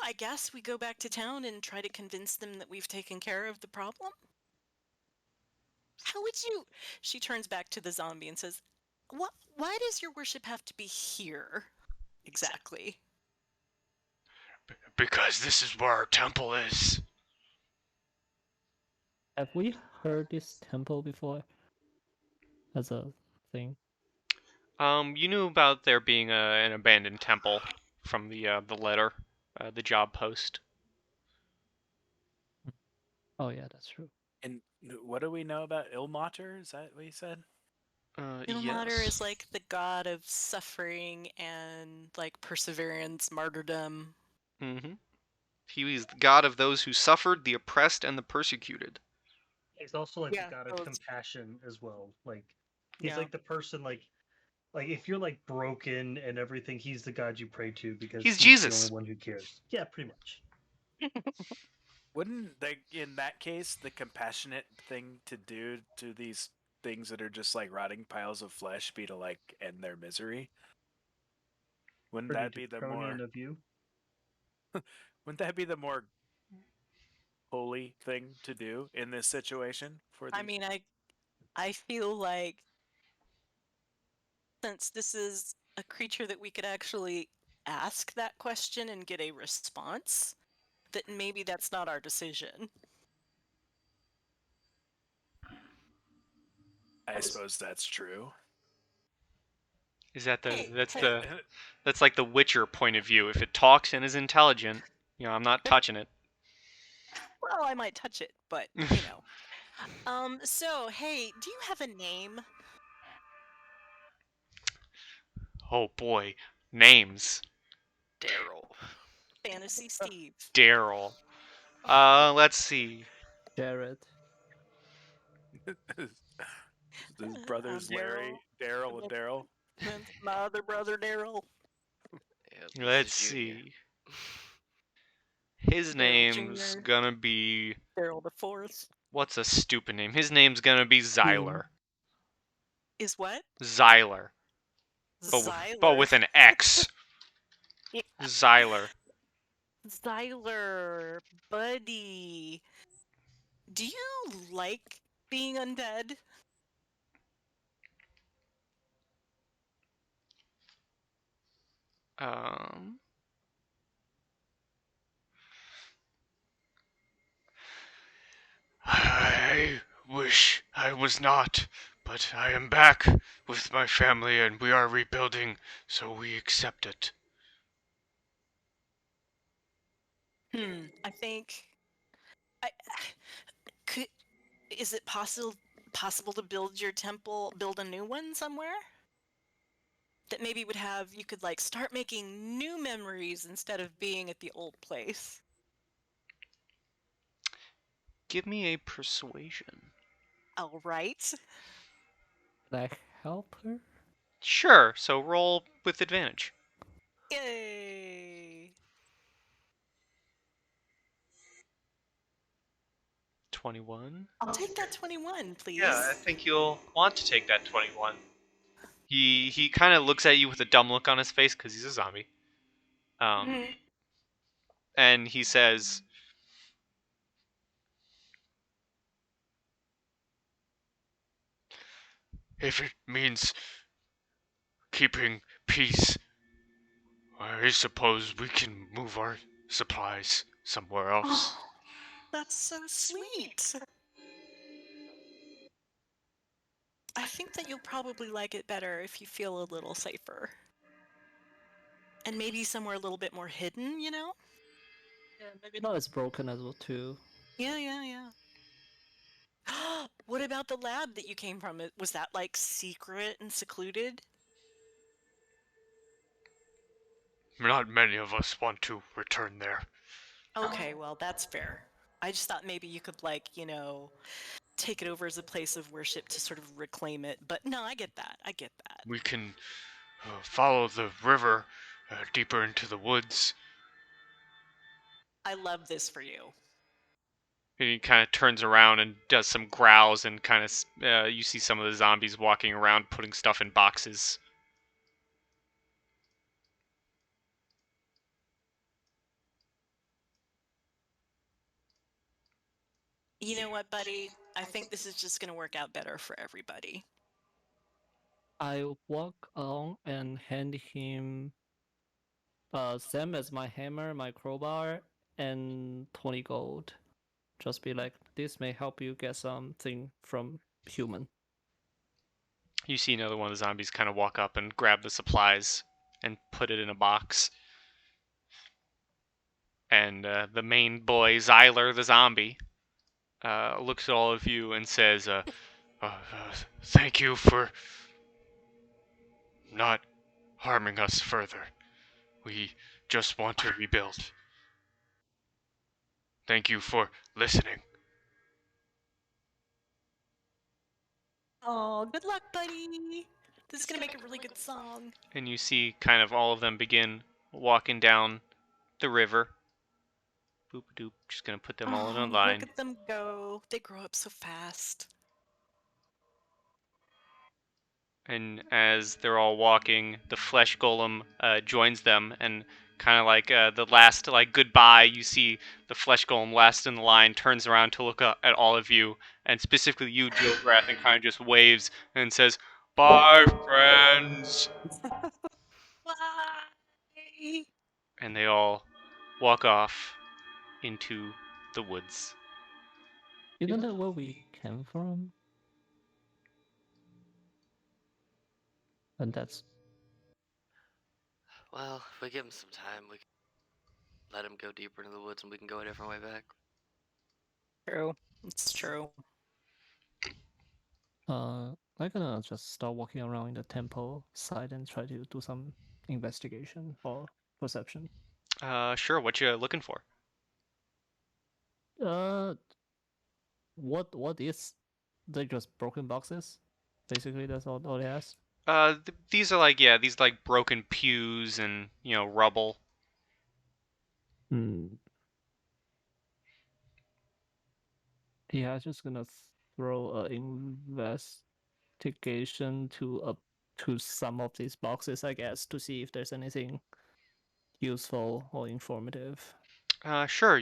I guess we go back to town and try to convince them that we've taken care of the problem. How would you? She turns back to the zombie and says, "What? Why does your worship have to be here? Exactly." Because this is where our temple is. Have we heard this temple before? As a thing? You knew about there being an abandoned temple from the letter, the job post. Oh yeah, that's true. And what do we know about Ilmater? Is that what you said? Ilmater Yes. is like the god of suffering and like perseverance, martyrdom. Mm-hmm. He is the god of those who suffered, the oppressed, and the persecuted. he's also like Yeah, the god so of it's- compassion as well. Like he's Yeah. like the person like Like if you're like broken and everything, he's the god you pray to because He's he's the only Jesus. one who cares. Yeah, pretty much. Wouldn't they, in that case, the compassionate thing to do to these things that are just like rotting piles of flesh be to like end their misery? Wouldn't Pretty that be the draconian more of you. wouldn't that be the more holy thing to do in this situation for I these? mean, I feel like since this is a creature that we could actually ask that question and get a response, that maybe that's not our decision. I suppose that's true. Is that Hey, that's hey. that's like the Witcher point of view. If it talks and is intelligent, I'm not touching it. Well, I might touch it, but So hey, do you have a name? Oh boy, names. Daryl. Fantasy Steve. Daryl. Let's see. Jared. His brothers Larry, Daryl, and Daryl. That's my other brother Daryl. Yeah, this Let's is Junior. see. His Daryl name's Jr. gonna be. Daryl the Fourth. What's a stupid name? His name's gonna be Xyler. Is what? Xyler. Xyler. But with an X. Yeah. Xyler. Xyler, buddy. Do you like being undead? I wish I was not, but I am back with my family and we are rebuilding, so we accept it. I think I could. Is it possible to build your temple, build a new one somewhere? That maybe would have you could like start making new memories instead of being at the old place. Give me a persuasion. All right. Can I help her? Sure, so roll with advantage. Yay. 21. I'll take that 21, please. Yeah, I think you'll want to take that 21. He kind of looks at you with a dumb look on his face because he's a zombie. And he says, "If it means keeping peace, I suppose we can move our supplies somewhere else." Oh, that's so sweet. I think that you'll probably like it better if you feel a little safer. And maybe somewhere a little bit more hidden, you know? Yeah, maybe not as broken as well too. Yeah. What about the lab that you came from? Was that like secret and secluded? Not many of us want to return there. Okay, well, that's fair. I just thought maybe you could like, take it over as a place of worship to sort of reclaim it. But no, I get that. We can follow the river deeper into the woods. I love this for you. And he kind of turns around and does some growls, and kind of you see some of the zombies walking around putting stuff in boxes. You know what, buddy? I think this is just going to work out better for everybody. I walk on and hand him same as my hammer, my crowbar, and 20 gold. Just be like, this may help you get something from human. You see another one of the zombies kind of walk up and grab the supplies and put it in a box. And the main boy, Xyler the zombie, looks at all of you and says, "Thank you for not harming us further. We just want to rebuild. Thank you for listening." Oh, good luck, buddy. This is gonna make a really good song. And you see kind of all of them begin walking down the river. Boop doop. Just gonna put them all in a Oh, line. look at them go. They grow up so fast. And as they're all walking, the flesh golem joins them, and kind of like the last like goodbye, you see the flesh golem last in the line turns around to look up at all of you, and specifically you, Jilgrath, and kind of just waves and says, "Bye, friends," Bye. and they all walk off into the woods. Isn't that where we came from? And that's Well, if we give him some time, we can let him go deeper into the woods and we can go a different way back. True. It's true. I'm gonna just start walking around in the temple side and try to do some investigation or perception. Sure. What you looking for? What is they just broken boxes? Basically, that's all it has. These are these like broken pews and rubble. Hmm. Yeah, I'm just gonna throw a investigation to some of these boxes, I guess, to see if there's anything useful or informative. Sure.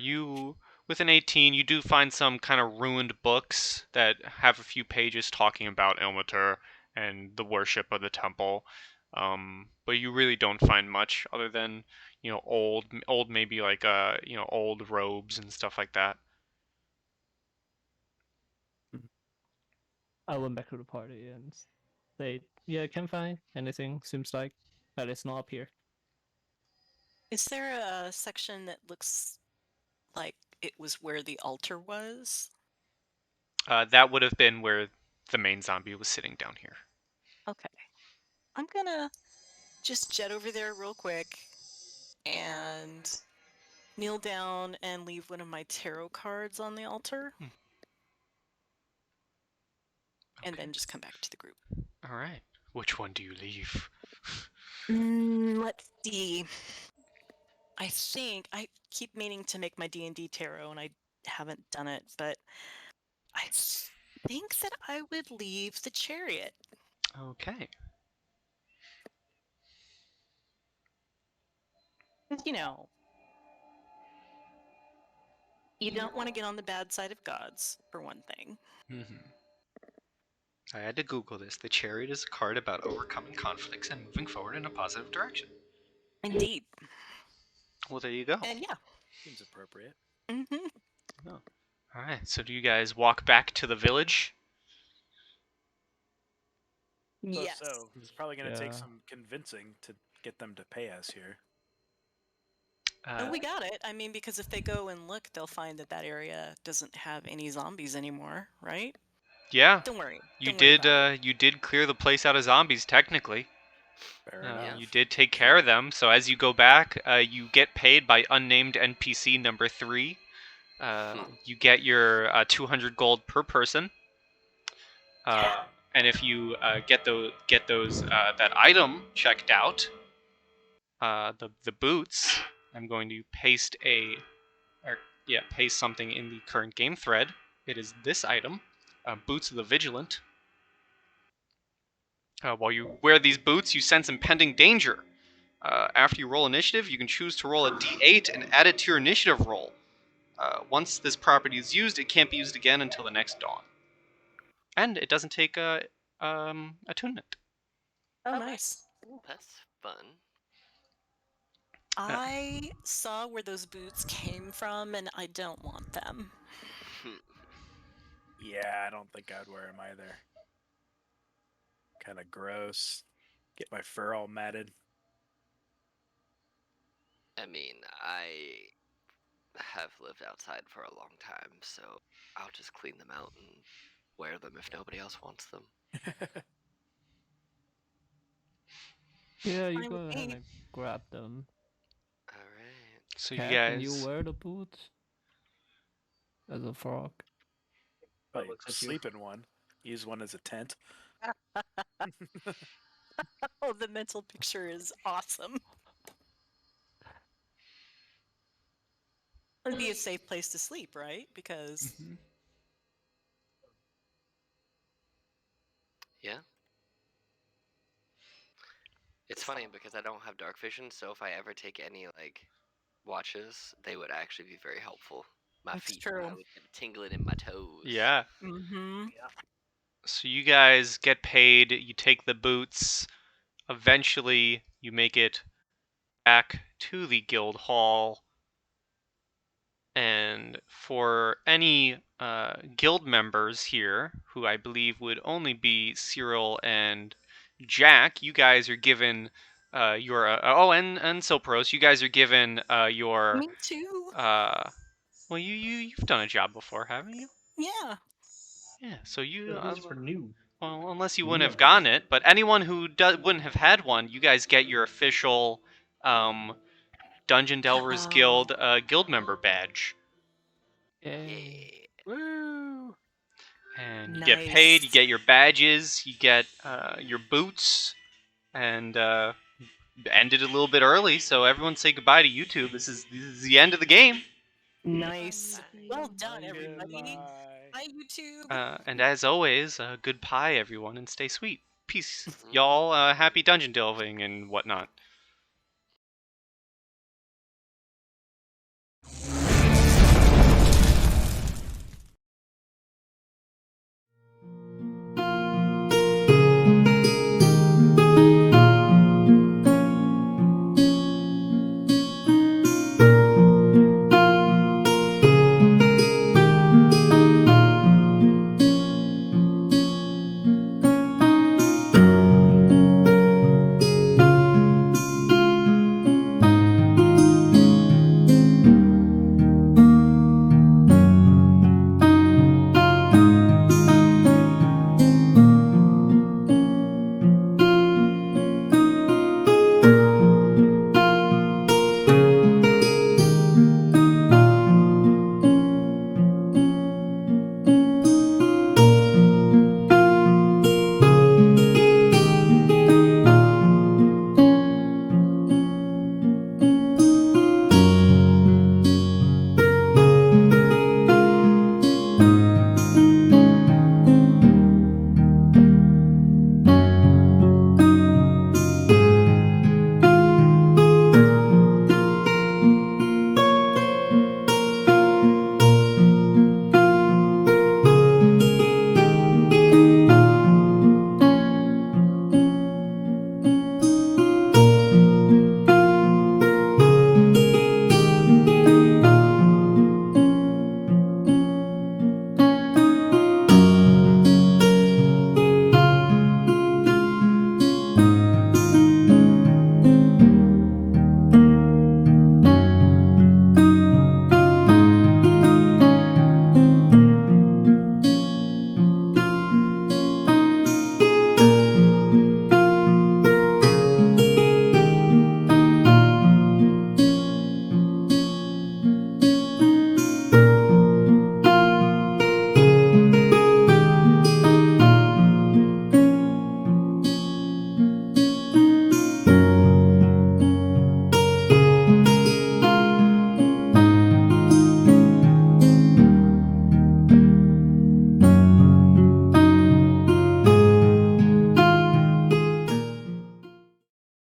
With an 18, you do find some kind of ruined books that have a few pages talking about Ilmater and the worship of the temple. But you really don't find much other than, old maybe like old robes and stuff like that. I went back to the party and say, yeah, can't find anything. Seems like that it's not up here. Is there a section that looks like it was where the altar was? That would have been where the main zombie was sitting down here. Okay. I'm gonna just jet over there real quick and kneel down and leave one of my tarot cards on the altar. And Okay. then just come back to the group. All right. Which one do you leave? Let's see. I think I keep meaning to make my D&D tarot and I haven't done it, but I think that I would leave the chariot. Okay. You know, you don't want to get on the bad side of gods, for one thing. Mm-hmm. I had to Google this. The Chariot is a card about overcoming conflicts and moving forward in a positive direction. Indeed. Well, there you go. And yeah. Seems appropriate. Mm-hmm. Oh. All right. So, do you guys walk back to the village? Yes. So it's probably going to take Yeah. some convincing to get them to pay us here. Oh, we got it. I mean, because if they go and look, they'll find that that area doesn't have any zombies anymore, right? Yeah. Don't worry. You Don't worry did. about it. You did clear the place out of zombies, technically. Fair enough. You did take care of them. So as you go back, you get paid by unnamed NPC number 3. You get your 200 gold per person. And if you get those that item checked out, the boots, I'm going to paste something in the current game thread. It is this item, boots of the Vigilant. While you wear these boots, you sense impending danger. After you roll initiative, you can choose to roll a d8 and add it to your initiative roll. Once this property is used, it can't be used again until the next dawn. And it doesn't take attunement. Oh, nice. That's fun. I saw where those boots came from, and I don't want them. Yeah, I don't think I'd wear them either. Kind of gross. Get my fur all matted. I mean, I have lived outside for a long time, so I'll just clean them out and wear them if nobody else wants them. Yeah, you Fine go with ahead me. and grab them. Alright. So Cat, you guys. can you wear the boots? As a frog. Probably looks at you. sleep in one. Use one as a tent. Oh, the mental picture is awesome. It'd be a safe place to sleep, right? Because Yeah. It's funny because I don't have dark vision, so if I ever take any like watches, they would actually be very helpful. My That's feet, true. I would get tingling in my toes. Yeah. Mm-hmm. So you guys get paid. You take the boots. Eventually, you make it back to the guild hall. And for any guild members here, who I believe would only be Cyril and Jack, you guys are given your and Silpros, you guys are given your Me too. well, you've done a job before, haven't you? Yeah. Yeah. So you This is for new. well, unless you new wouldn't have members. gotten it, but anyone who wouldn't have had one, you guys get your official Dungeon Delvers Guild Oh. guild member badge. Yay. Yeah. Woo! And you get paid, you Nice. get your badges, you get your boots, and ended a little bit early, so everyone say goodbye to YouTube. This is the end of the game. Nice. Bye. Well done, Bye, everybody. Goodbye. Bye, YouTube. And as always, good pie, everyone, and stay sweet. Peace, Mhm. y'all. Happy dungeon delving and whatnot.